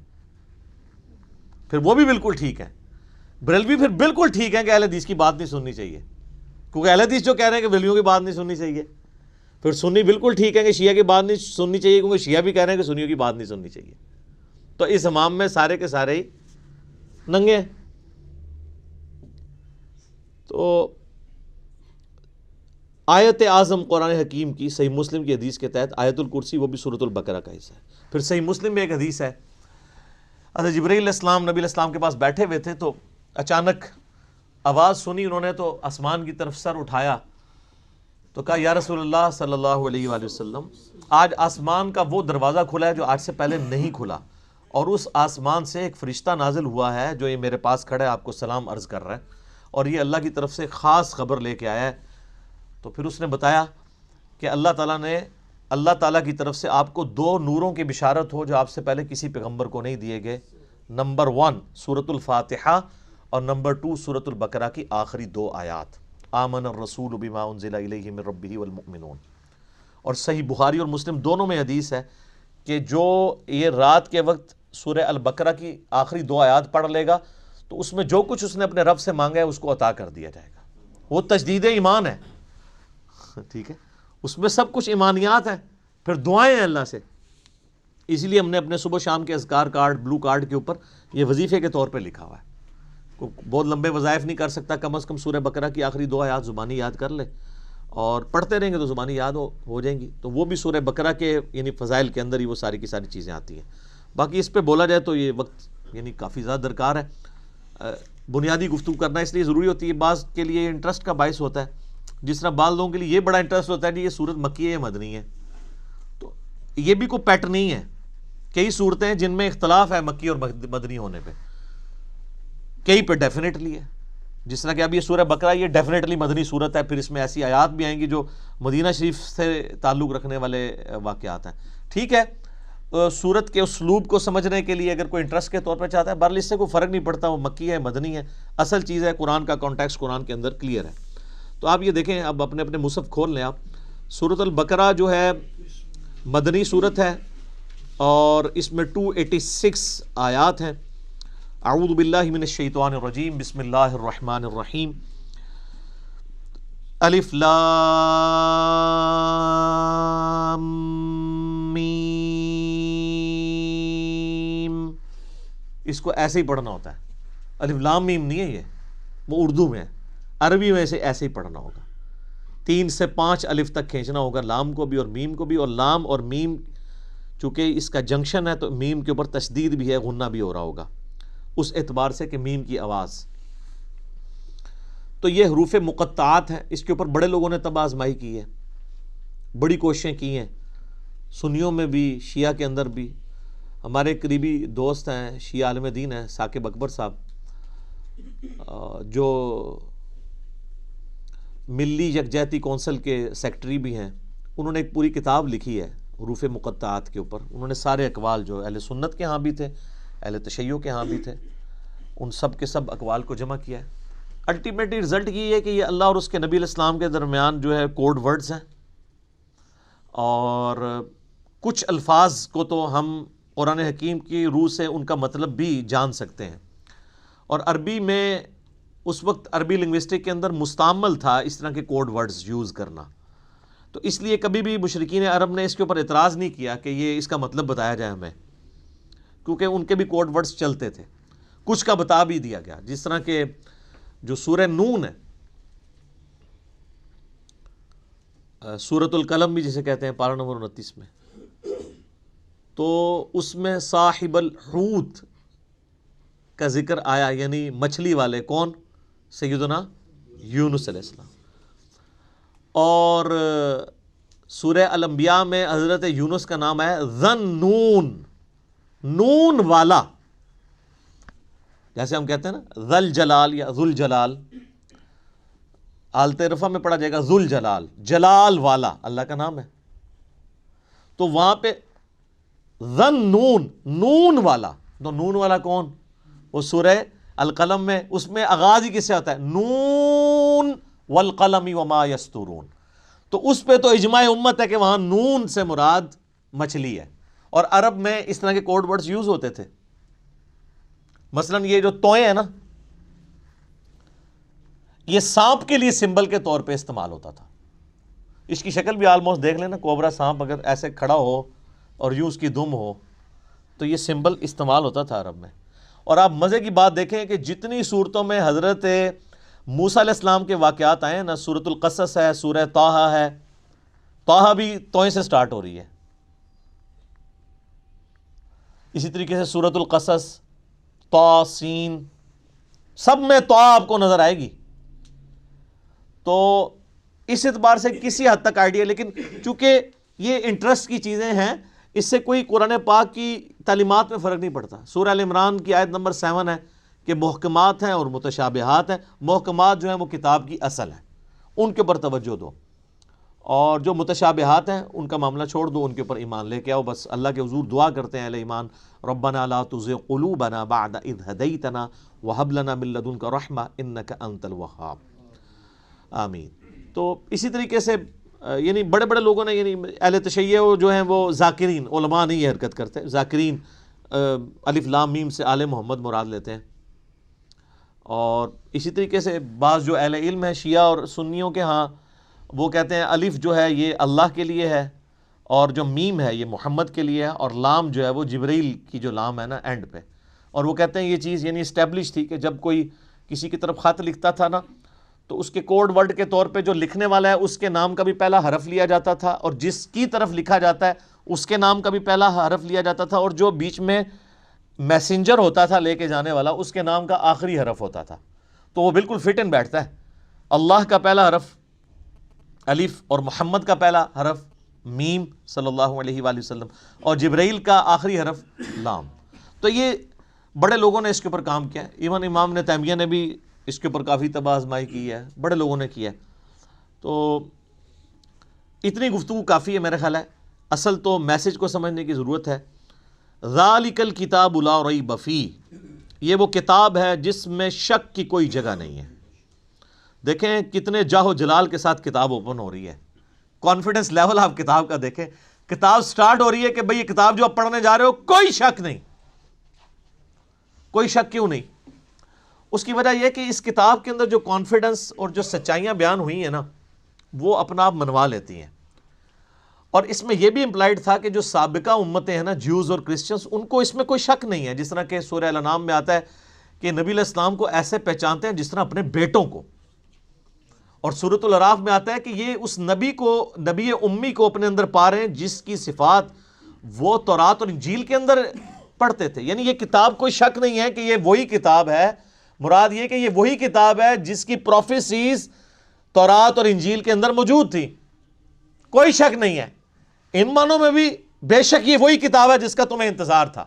پھر وہ بھی بالکل ٹھیک ہے۔ بریلوی پھر بالکل ٹھیک ہے کہ اہل حدیث کی بات نہیں سننی چاہیے، کیونکہ اہل حدیث جو کہہ رہے ہیں کہ بریلویوں کی بات نہیں سننی چاہیے۔ پھر سنی بالکل ٹھیک ہے کہ شیعہ کی بات نہیں سننی چاہیے، کیونکہ شیعہ بھی کہہ رہے ہیں کہ سنیوں کی بات نہیں سننی چاہیے۔ تو اس امام میں سارے کے سارے ہی ننگے ہیں۔ تو آیت اعظم قرآن حکیم کی صحیح مسلم کی حدیث کے تحت آیت الکرسی وہ بھی سورۃ البقرہ کا حصہ ہے۔ پھر صحیح مسلم میں ایک حدیث ہے، حضرت جبرائیل علیہ السلام نبی علیہ السلام کے پاس بیٹھے ہوئے تھے، تو اچانک آواز سنی، انہوں نے تو آسمان کی طرف سر اٹھایا تو کہا یا رسول اللہ صلی اللہ علیہ وآلہ وسلم، آج آسمان کا وہ دروازہ کھلا ہے جو آج سے پہلے نہیں کھلا، اور اس آسمان سے ایک فرشتہ نازل ہوا ہے جو یہ میرے پاس کھڑا ہے، آپ کو سلام عرض کر رہا ہے، اور یہ اللہ کی طرف سے خاص خبر لے کے آیا ہے۔ تو پھر اس نے بتایا کہ اللہ تعالیٰ کی طرف سے آپ کو 2 نوروں کی بشارت ہو جو آپ سے پہلے کسی پیغمبر کو نہیں دیے گئے۔ نمبر 1 سورۃ الفاتحہ، اور نمبر 2 سورۃ البقرہ کی آخری 2 آیات، آمن الرسول بما انزل الیہ من ربہ والمؤمنون۔ اور صحیح بخاری اور مسلم دونوں میں حدیث ہے کہ جو یہ رات کے وقت سورہ البقرہ کی آخری 2 آیات پڑھ لے گا تو اس میں جو کچھ اس نے اپنے رب سے مانگا ہے اس کو عطا کر دیا جائے گا۔ وہ تجدید ایمان ہے، ٹھیک ہے، اس میں سب کچھ ایمانیات ہیں، پھر دعائیں ہیں اللہ سے۔ اسی لیے ہم نے اپنے صبح شام کے اذکار کارڈ، بلو کارڈ کے اوپر یہ وظیفے کے طور پہ لکھا ہوا ہے۔ کوئی بہت لمبے وظائف نہیں کر سکتا، کم از کم سورہ بقرہ کی آخری 2 آیات زبانی یاد کر لے، اور پڑھتے رہیں گے تو زبانی یاد ہو جائیں گی۔ تو وہ بھی سورہ بقرہ کے یعنی فضائل کے اندر ہی وہ ساری کی ساری چیزیں آتی ہیں۔ باقی اس پہ بولا جائے تو یہ وقت یعنی کافی زیادہ درکار ہے، بنیادی گفتگو کرنا اس لیے ضروری ہوتی ہے، بعض کے لیے انٹرسٹ کا باعث ہوتا ہے، جس طرح بعض لوگوں کے لیے یہ بڑا انٹرسٹ ہوتا ہے کہ یہ سورت مکی ہے یا مدنی ہے۔ تو یہ بھی کوئی پیٹ نہیں ہے، کئی صورتیں ہیں جن میں اختلاف ہے مکی اور مدنی ہونے پہ، کئی پہ ڈیفینیٹلی ہے، جس طرح کہ اب یہ سورہ بقرہ یہ ڈیفینیٹلی مدنی صورت ہے، پھر اس میں ایسی آیات بھی آئیں گی جو مدینہ شریف سے تعلق رکھنے والے واقعات ہیں۔ ٹھیک ہے، سورت کے اسلوب کو سمجھنے کے لیے اگر کوئی انٹرسٹ کے طور پہ چاہتا ہے، بہرحال اس سے کوئی فرق نہیں پڑتا وہ مکی ہے مدنی ہے، اصل چیز ہے قرآن کا کانٹیکسٹ قرآن کے اندر کلیئر ہے۔ تو آپ یہ دیکھیں، اب اپنے اپنے مصحف کھول لیں آپ، سورۃ البقرہ جو ہے مدنی صورت ہے، اور اس میں 286 آیات ہیں۔ اعوذ باللہ من الشیطان الرجیم، بسم اللہ الرحمن الرحیم، الف لام میم، اس کو ایسے ہی پڑھنا ہوتا ہے، الف لام میم نہیں ہے، یہ وہ اردو میں ہے، عربی میں سے ایسے ہی پڑھنا ہوگا، 3 سے 5 الف تک کھینچنا ہوگا، لام کو بھی اور میم کو بھی، اور لام اور میم چونکہ اس کا جنکشن ہے تو میم کے اوپر تشدید بھی ہے، غنہ بھی ہو رہا ہوگا اس اعتبار سے کہ میم کی آواز۔ تو یہ حروف مقطعات ہیں، اس کے اوپر بڑے لوگوں نے تب آزمائی کی ہے، بڑی کوششیں کی ہیں، سنیوں میں بھی شیعہ کے اندر بھی۔ ہمارے قریبی دوست ہیں، شیعہ عالم دین ہیں، ثاقب اکبر صاحب، جو ملی یکجہتی کونسل کے سیکٹری بھی ہیں، انہوں نے ایک پوری کتاب لکھی ہے حروف مقطعات کے اوپر۔ انہوں نے سارے اقوال جو اہل سنت کے ہاں بھی تھے، اہل تشیع کے ہاں بھی تھے، ان سب کے سب اقوال کو جمع کیا ہے۔ الٹیمیٹلی رزلٹ یہ ہے کہ یہ اللہ اور اس کے نبی علیہ السلام کے درمیان جو ہے کوڈ ورڈز ہیں، اور کچھ الفاظ کو تو ہم قرآن حکیم کی روح سے ان کا مطلب بھی جان سکتے ہیں، اور عربی میں اس وقت عربی لنگوسٹک کے اندر مستعمل تھا اس طرح کے کوڈ ورڈز یوز کرنا، تو اس لیے کبھی بھی مشرکین عرب نے اس کے اوپر اعتراض نہیں کیا کہ یہ اس کا مطلب بتایا جائے ہمیں، کیونکہ ان کے بھی کوڈ ورڈز چلتے تھے، کچھ کا بتا بھی دیا گیا، جس طرح کہ جو سورہ نون ہے، سورۃ القلم بھی جسے کہتے ہیں، پارہ نمبر 29 میں، تو اس میں صاحب الحوت کا ذکر آیا، یعنی مچھلی والے، کون؟ سیدنا یونس علیہ السلام۔ اور سورہ الانبیاء میں حضرت یونس کا نام ہے ذن نون، نون والا، جیسے ہم کہتے ہیں نا ذل جلال یا ذل جلال، حالت رفع میں پڑھا جائے گا ذل جلال، جلال والا اللہ کا نام ہے۔ تو وہاں پہ ذن نون، نون والا، تو نون والا کون؟ وہ سورہ القلم میں، اس میں آغاز ہی کس سے ہوتا ہے؟ نون والقلم وما یسطرون۔ تو اس پہ تو اجماع امت ہے کہ وہاں نون سے مراد مچھلی ہے. اور عرب میں اس طرح کے کوڈ ورڈز یوز ہوتے تھے. مثلا یہ جو توئیں ہیں نا، یہ سانپ کے لیے سمبل کے طور پہ استعمال ہوتا تھا. اس کی شکل بھی آلموسٹ دیکھ لینا، کوبرا سانپ اگر ایسے کھڑا ہو اور یوں اس کی دم ہو تو یہ سمبل استعمال ہوتا تھا عرب میں. اور آپ مزے کی بات دیکھیں کہ جتنی صورتوں میں حضرت موسیٰ علیہ السلام کے واقعات آئے ہیں نا، سورۃ القصص ہے، سورہ طٰہٰ ہے، طٰہٰ بھی توئیں سے سٹارٹ ہو رہی ہے. اسی طریقے سے سورۃ القصص، طٰ، سین، سب میں طٰ آپ کو نظر آئے گی. تو اس اعتبار سے کسی حد تک آئیڈیا، لیکن چونکہ یہ انٹرسٹ کی چیزیں ہیں، اس سے کوئی قرآن پاک کی تعلیمات میں فرق نہیں پڑتا. سورہ ال عمران کی آیت نمبر 7 ہے کہ محکمات ہیں اور متشابہات ہیں. محکمات جو ہیں وہ کتاب کی اصل ہیں، ان کے اوپر توجہ دو، اور جو متشابہات ہیں ان کا معاملہ چھوڑ دو، ان کے اوپر ایمان لے کے آؤ. بس اللہ کے حضور دعا کرتے ہیں اہل ایمان، ربنا لا تزغ قلوبنا بعد اذ ہدیتنا وہب لنا من لدنک رحمہ انک انت الوہاب. آمین. تو اسی طریقے سے یعنی بڑے بڑے لوگوں نے، یعنی اہل تشیع جو ہیں وہ ذاکرین، علماء نہیں یہ حرکت کرتے، ذاکرین الف لام میم سے آل محمد مراد لیتے ہیں. اور اسی طریقے سے بعض جو اہل علم ہیں شیعہ اور سنیوں کے ہاں، وہ کہتے ہیں الف جو ہے یہ اللہ کے لیے ہے، اور جو میم ہے یہ محمد کے لیے ہے، اور لام جو ہے وہ جبریل کی جو لام ہے نا اینڈ پہ. اور وہ کہتے ہیں یہ چیز یعنی اسٹیبلش تھی کہ جب کوئی کسی کی طرف خط لکھتا تھا نا، تو اس کے کوڈ ورڈ کے طور پہ جو لکھنے والا ہے اس کے نام کا بھی پہلا حرف لیا جاتا تھا، اور جس کی طرف لکھا جاتا ہے اس کے نام کا بھی پہلا حرف لیا جاتا تھا، اور جو بیچ میں میسنجر ہوتا تھا لے کے جانے والا اس کے نام کا آخری حرف ہوتا تھا. تو وہ بالکل فٹ ان بیٹھتا ہے. اللہ کا پہلا حرف الف، اور محمد کا پہلا حرف میم صلی اللہ علیہ وآلہ وسلم، اور جبرائیل کا آخری حرف لام. تو یہ بڑے لوگوں نے اس کے اوپر کام کیا ہے. ایون امام ابن تیمیہ نے بھی اس کے اوپر کافی طب آزمائی کی ہے، بڑے لوگوں نے کیا ہے. تو اتنی گفتگو کافی ہے میرا خیال ہے. اصل تو میسج کو سمجھنے کی ضرورت ہے. ذالک الکتاب لا ریب فیہ، یہ وہ کتاب ہے جس میں شک کی کوئی جگہ نہیں ہے. دیکھیں کتنے جاہ و جلال کے ساتھ کتاب اوپن ہو رہی ہے. کانفیڈنس لیول آپ کتاب کا دیکھیں. کتاب سٹارٹ ہو رہی ہے کہ بھئی یہ کتاب جو آپ پڑھنے جا رہے ہو کوئی شک نہیں. کوئی شک کیوں نہیں؟ اس کی وجہ یہ کہ اس کتاب کے اندر جو کانفیڈنس اور جو سچائیاں بیان ہوئی ہیں نا، وہ اپنا آپ منوا لیتی ہیں. اور اس میں یہ بھی امپلائڈ تھا کہ جو سابقہ امتیں ہیں نا، جیوز اور کرسچنز، ان کو اس میں کوئی شک نہیں ہے. جس طرح کہ سورہ الانعام میں آتا ہے کہ نبی علیہ السلام کو ایسے پہچانتے ہیں جس طرح اپنے بیٹوں کو. اور سورۃ الاعراف میں آتا ہے کہ یہ اس نبی کو، نبی امی کو اپنے اندر پا رہے ہیں جس کی صفات وہ تورات اور انجیل کے اندر پڑھتے تھے. یعنی یہ کتاب کوئی شک نہیں ہے کہ یہ وہی کتاب ہے. مراد یہ کہ یہ وہی کتاب ہے جس کی پروفیسیز تورات اور انجیل کے اندر موجود تھی. کوئی شک نہیں ہے. ان معنوں میں بھی بے شک یہ وہی کتاب ہے جس کا تمہیں انتظار تھا،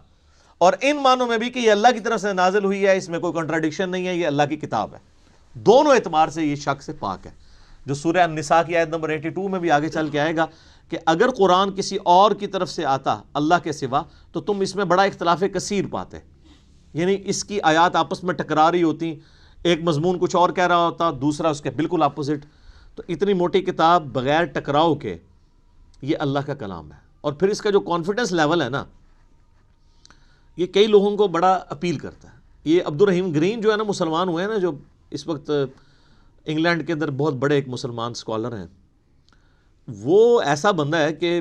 اور ان معنوں میں بھی کہ یہ اللہ کی طرف سے نازل ہوئی ہے، اس میں کوئی کنٹراڈکشن نہیں ہے، یہ اللہ کی کتاب ہے. دونوں اعتبار سے یہ شک سے پاک ہے. جو سورہ النساء کی آیت نمبر 82 میں بھی آگے چل کے آئے گا کہ اگر قرآن کسی اور کی طرف سے آتا اللہ کے سوا تو تم اس میں بڑا اختلاف کثیر پاتے. یعنی اس کی آیات آپس میں ٹکرا رہی ہوتی، ایک مضمون کچھ اور کہہ رہا ہوتا، دوسرا اس کے بالکل اپوزٹ. تو اتنی موٹی کتاب بغیر ٹکراؤ کے یہ اللہ کا کلام ہے. اور پھر اس کا جو کانفیڈنس لیول ہے نا، یہ کئی لوگوں کو بڑا اپیل کرتا ہے. یہ عبد الرحیم گرین جو ہے نا، مسلمان ہوئے ہیں نا، جو اس وقت انگلینڈ کے اندر بہت بڑے ایک مسلمان اسکالر ہیں، وہ ایسا بندہ ہے کہ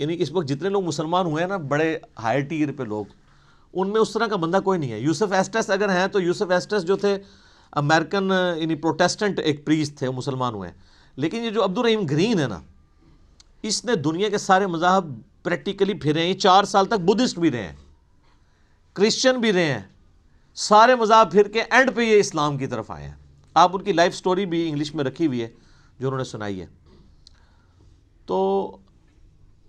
یعنی اس وقت جتنے لوگ مسلمان ہوئے ہیں نا، بڑے ہائی ٹیر پہ لوگ، ان میں اس طرح کا بندہ کوئی نہیں ہے. یوسف ایسٹس اگر ہیں تو یوسف ایسٹس جو تھے امریکن یعنی پروٹیسٹنٹ ایک پریسٹ تھے، وہ مسلمان ہوئے ہیں. لیکن یہ جو عبد الرحیم گرین ہے نا، اس نے دنیا کے سارے مذاہب پریکٹیکلی پھرے ہیں. یہ 4 سال تک بدھسٹ بھی رہے ہیں، کرسچن بھی رہے ہیں، سارے مذاہب پھر کے اینڈ پہ یہ اسلام کی طرف آئے ہیں. آپ ان کی لائف سٹوری بھی انگلش میں رکھی ہوئی ہے جو انہوں نے سنائی ہے. تو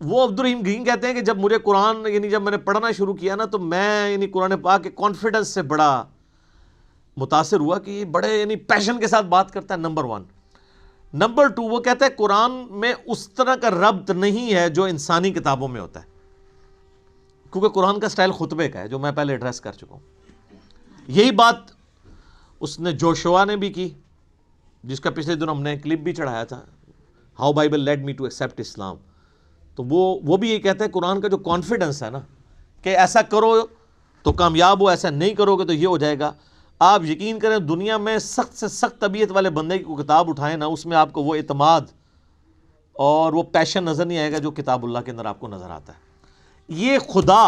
وہ عبد الرحیم گرین کہتے ہیں کہ جب مجھے قرآن یعنی جب میں نے پڑھنا شروع کیا نا، تو میں یعنی قرآن پاک کے کانفیڈنس سے بڑا متاثر ہوا کہ یہ بڑے یعنی پیشن کے ساتھ بات کرتا ہے. نمبر 1. نمبر 2، وہ کہتا ہے قرآن میں اس طرح کا ربط نہیں ہے جو انسانی کتابوں میں ہوتا ہے، کیونکہ قرآن کا سٹائل خطبے کا ہے، جو میں پہلے ایڈریس کر چکا ہوں. یہی بات اس نے جوشوا نے بھی کی، جس کا پچھلے دن ہم نے کلپ بھی چڑھایا تھا. How Bible led me to accept Islam. تو وہ بھی یہ کہتے ہیں قرآن کا جو کانفیڈنس ہے نا کہ ایسا کرو تو کامیاب ہو, ایسا نہیں کرو گے تو یہ ہو جائے گا. آپ یقین کریں دنیا میں سخت سے سخت طبیعت والے بندے کی کتاب اٹھائیں نا, اس میں آپ کو وہ اعتماد اور وہ پیشن نظر نہیں آئے گا جو کتاب اللہ کے اندر آپ کو نظر آتا ہے. یہ خدا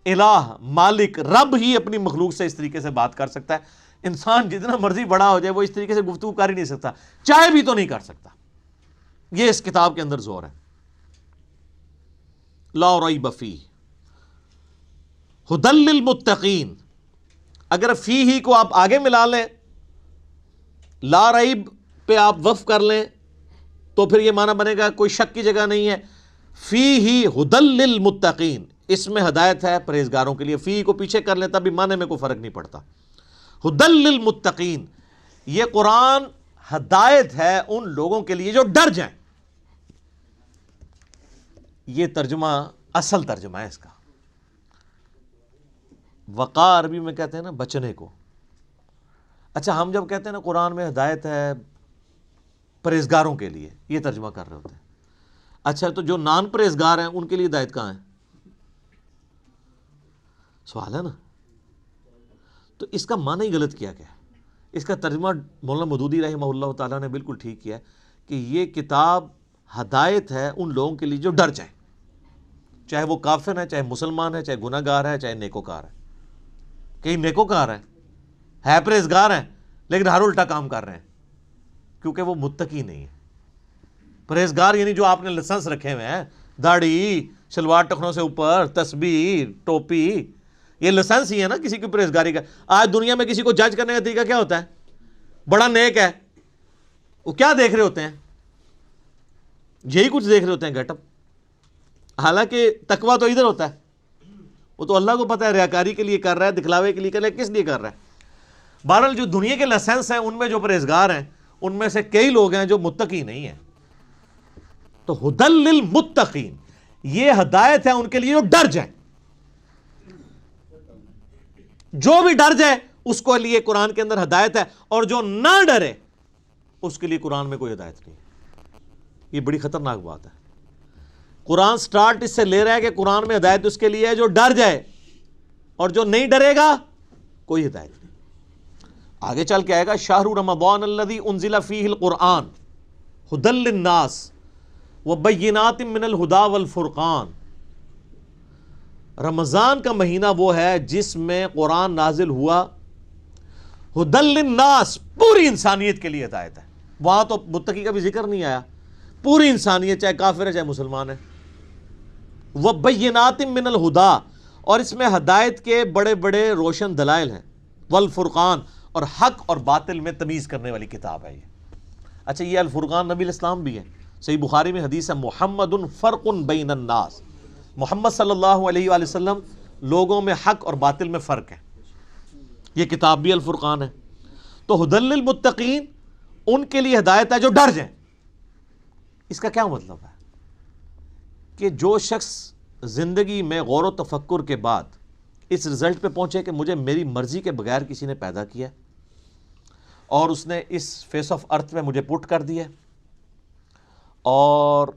الہ مالک رب ہی اپنی مخلوق سے اس طریقے سے بات کر سکتا ہے. انسان جتنا مرضی بڑا ہو جائے وہ اس طریقے سے گفتگو کر ہی نہیں سکتا, چاہے بھی تو نہیں کر سکتا. یہ اس کتاب کے اندر زور ہے. لا ریب فیہ ھدی للمتقین. اگر فی ہی کو آپ آگے ملا لیں, لا ریب پہ آپ وقف کر لیں تو پھر یہ معنی بنے گا کوئی شک کی جگہ نہیں ہے. فی ہی ھدی للمتقین, اس میں ہدایت ہے پرہیزگاروں کے لیے. فی کو پیچھے کر لیں تب بھی معنی میں کوئی فرق نہیں پڑتا. ھدی للمتقین, یہ قرآن ہدایت ہے ان لوگوں کے لیے جو ڈر جائیں. یہ ترجمہ اصل ترجمہ ہے اس کا. وقار عربی میں کہتے ہیں نا بچنے کو. اچھا ہم جب کہتے ہیں نا قرآن میں ہدایت ہے پرہیزگاروں کے لیے, یہ ترجمہ کر رہے ہوتے ہیں. اچھا تو جو نان پرہیزگار ہیں ان کے لیے ہدایت کہاں ہے؟ سوال ہے نا. تو اس کا معنی ہی غلط کیا گیا. اس کا ترجمہ مولانا مودودی رحمہ اللہ تعالیٰ نے بالکل ٹھیک کیا کہ یہ کتاب ہدایت ہے ان لوگوں کے لیے جو ڈر جائیں, چاہے وہ کافر ہے, چاہے مسلمان ہے, چاہے گناہ گار ہے, چاہے نیکوکار ہے. کئی نیکوکار ہے پرہیزگار ہیں لیکن ہر الٹا کام کر رہے ہیں کیونکہ وہ متقی نہیں ہے. پرہیزگار یعنی جو آپ نے لائسنس رکھے ہوئے ہیں, داڑھی, شلوار ٹخنوں سے اوپر, تسبیح, ٹوپی, یہ لائسنس ہی ہے نا کسی کی پرہیزگاری کا. آج دنیا میں کسی کو جج کرنے کا طریقہ کیا ہوتا ہے؟ بڑا نیک ہے, وہ کیا دیکھ رہے ہوتے ہیں؟ یہی کچھ دیکھ رہے ہوتے ہیں, گیٹ اپ. حالانکہ تقویٰ تو ادھر ہوتا ہے, وہ تو اللہ کو پتہ ہے ریاکاری کے لیے کر رہا ہے, دکھلاوے کے لیے کر رہا ہے, کس لیے کر رہا ہے. بہرحال جو دنیا کے لائسنس ہیں ان میں جو پرہیزگار ہیں ان میں سے کئی لوگ ہیں جو متقی نہیں ہیں. تو ھدی للمتقین, یہ ہدایت ہے ان کے لیے جو ڈر جائیں. جو بھی ڈر جائے اس کو لیے قرآن کے اندر ہدایت ہے, اور جو نہ ڈرے اس کے لیے قرآن میں کوئی ہدایت نہیں. یہ بڑی خطرناک بات ہے. قرآن سٹارٹ اس سے لے رہا ہے کہ قرآن میں ہدایت اس کے لیے ہے جو ڈر جائے, اور جو نہیں ڈرے گا کوئی ہدایت نہیں. آگے چل کے آئے گا شہر رمضان الذی انزل فیہ القرآن ھدی للناس وبینات من الہدی والفرقان. رمضان کا مہینہ وہ ہے جس میں قرآن نازل ہوا ھدی للناس, پوری انسانیت کے لیے ہدایت ہے. وہاں تو متقی کا بھی ذکر نہیں آیا, پوری انسانیت چاہے کافر ہے چاہے مسلمان ہے. وبینات من الہدی, اور اس میں ہدایت کے بڑے بڑے روشن دلائل ہیں. والفرقان, اور حق اور باطل میں تمیز کرنے والی کتاب ہے یہ. اچھا یہ الفرقان نبی الاسلام بھی ہے. صحیح بخاری میں حدیث ہے محمد فرق بین الناس, محمد صلی اللہ علیہ وآلہ وسلم لوگوں میں حق اور باطل میں فرق ہے. یہ کتاب بھی الفرقان ہے. تو ھدی للمتقین, ان کے لیے ہدایت ہے جو ڈر جائیں. اس کا کیا مطلب ہے؟ کہ جو شخص زندگی میں غور و تفکر کے بعد اس رزلٹ پہ پہنچے کہ مجھے میری مرضی کے بغیر کسی نے پیدا کیا اور اس نے اس فیس آف ارتھ میں مجھے پٹ کر دیا, اور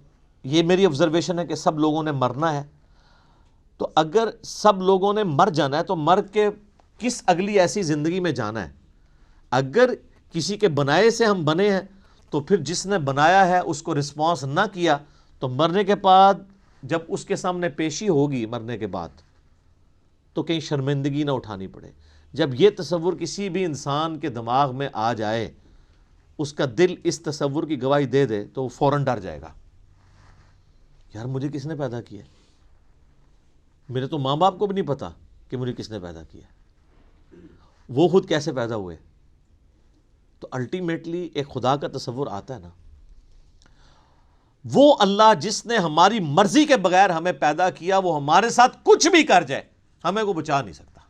یہ میری آبزرویشن ہے کہ سب لوگوں نے مرنا ہے. تو اگر سب لوگوں نے مر جانا ہے تو مر کے کس اگلی ایسی زندگی میں جانا ہے؟ اگر کسی کے بنائے سے ہم بنے ہیں تو پھر جس نے بنایا ہے اس کو رسپانس نہ کیا تو مرنے کے بعد جب اس کے سامنے پیشی ہوگی مرنے کے بعد تو کہیں شرمندگی نہ اٹھانی پڑے. جب یہ تصور کسی بھی انسان کے دماغ میں آ جائے, اس کا دل اس تصور کی گواہی دے دے تو وہ فوراً ڈر جائے گا, یار مجھے کس نے پیدا کیا؟ میرے تو ماں باپ کو بھی نہیں پتا کہ مجھے کس نے پیدا کیا, وہ خود کیسے پیدا ہوئے. تو الٹیمیٹلی ایک خدا کا تصور آتا ہے نا, وہ اللہ جس نے ہماری مرضی کے بغیر ہمیں پیدا کیا وہ ہمارے ساتھ کچھ بھی کر جائے ہمیں کو بچا نہیں سکتا.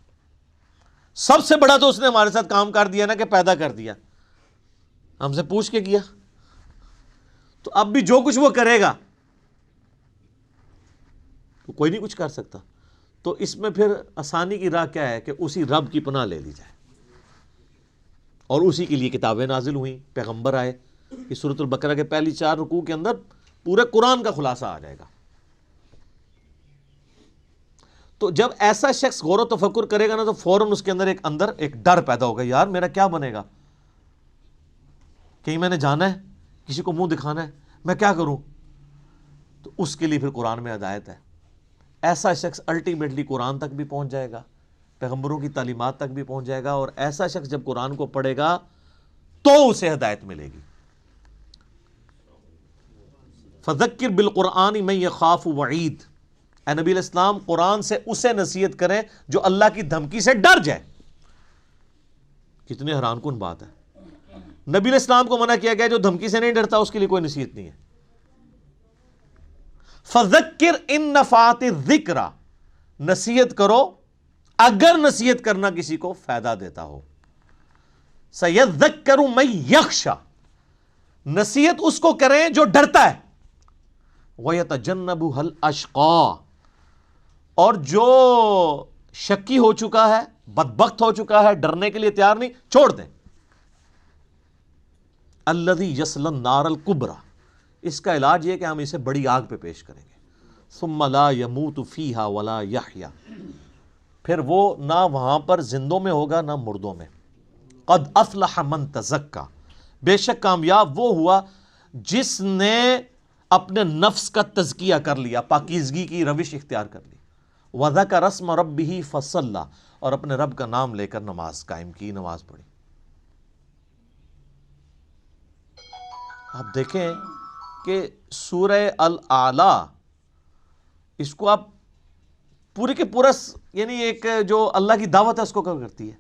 سب سے بڑا تو اس نے ہمارے ساتھ کام کر دیا نا کہ پیدا کر دیا, ہم سے پوچھ کے کیا. تو اب بھی جو کچھ وہ کرے گا تو کوئی نہیں کچھ کر سکتا. تو اس میں پھر آسانی کی راہ کیا ہے کہ اسی رب کی پناہ لے لی جائے, اور اسی کے لیے کتابیں نازل ہوئیں, پیغمبر آئے, کہ سورۃ البقرہ کے پہلی 4 رکوع کے اندر پورے قرآن کا خلاصہ آ جائے گا. تو جب ایسا شخص غور و تفکر کرے گا نا تو فوراً اس کے اندر ایک ڈر پیدا ہوگا، یار میرا کیا بنے گا، کہیں میں نے جانا ہے، کسی کو منہ دکھانا ہے، میں کیا کروں؟ تو اس کے لیے پھر قرآن میں ہدایت ہے. ایسا شخص الٹیمیٹلی قرآن تک بھی پہنچ جائے گا، پیغمبروں کی تعلیمات تک بھی پہنچ جائے گا، اور ایسا شخص جب قرآن کو پڑھے گا تو اسے ہدایت ملے گی. فذکر بالقرآن من یخاف وعید، اے نبی علیہ السلام قرآن سے اسے نصیحت کریں جو اللہ کی دھمکی سے ڈر جائے. کتنی حیران کن بات ہے، نبی علیہ السلام کو منع کیا گیا، جو دھمکی سے نہیں ڈرتا اس کے لیے کوئی نصیحت نہیں ہے. فذکر ان نفعت الذکر، نصیحت کرو اگر نصیحت کرنا کسی کو فائدہ دیتا ہو. سیذکر من یخشی، نصیحت اس کو کریں جو ڈرتا ہے. وَيَتَجَنَّبُهَا الْأَشْقَى، اور جو شکی ہو چکا ہے، بدبخت ہو چکا ہے، ڈرنے کے لیے تیار نہیں، چھوڑ دیں. الَّذِي يَصْلَى النَّارَ الْكُبْرَى، اس کا علاج یہ کہ ہم اسے بڑی آگ پہ پیش کریں گے. ثُمَّ لَا يَمُوتُ فِيهَا وَلَا يَحْيَا، پھر وہ نہ وہاں پر زندوں میں ہوگا نہ مردوں میں. قَدْ أَفْلَحَ مَن تَزَكَّى، بے شک کامیاب وہ ہوا جس نے اپنے نفس کا تزکیہ کر لیا، پاکیزگی کی روش اختیار کر لی. وَذَكَرَ اسْمَ رَبِّهِ فَصَلَّى، اور اپنے رب کا نام لے کر نماز قائم کی، نماز پڑھی. آپ دیکھیں کہ سورہ الاعلیٰ، اس کو آپ پورے کے پورا یعنی ایک جو اللہ کی دعوت ہے اس کو کور کرتی ہے.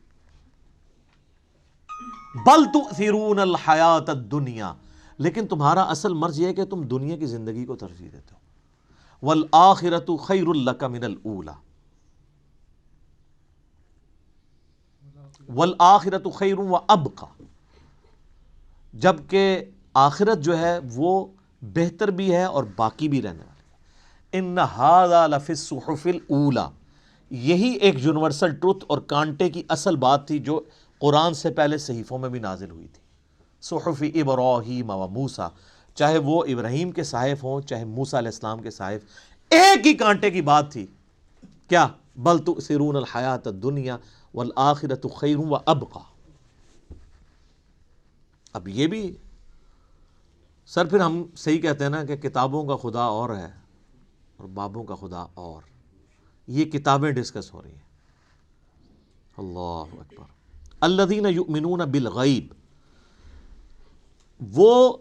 بل تؤثرون الحیات الدنیا، لیکن تمہارا اصل مرض یہ ہے کہ تم دنیا کی زندگی کو ترجیح دیتے ہو. والآخرۃ خیر لک من الاولی، والآخرۃ خیر وابقی، جبکہ آخرت جو ہے وہ بہتر بھی ہے اور باقی بھی رہنے والی. ان ھذا لفی الصحف الاولی، یہی ایک یونیورسل ٹروتھ اور کانٹے کی اصل بات تھی جو قرآن سے پہلے صحیفوں میں بھی نازل ہوئی تھی. صحف ابراہیم و موسیٰ، چاہے وہ ابراہیم کے صحائف ہوں چاہے موسیٰ علیہ السلام کے صحائف، ایک ہی کانٹے کی بات تھی. کیا؟ بل تؤثرون الحیات الدنیا والآخرۃ خیر وابقی. اب یہ بھی سر پھر ہم صحیح کہتے ہیں نا کہ کتابوں کا خدا اور ہے اور بابوں کا خدا اور. یہ کتابیں ڈسکس ہو رہی ہیں. اللہ اکبر. الذین یؤمنون بالغیب، وہ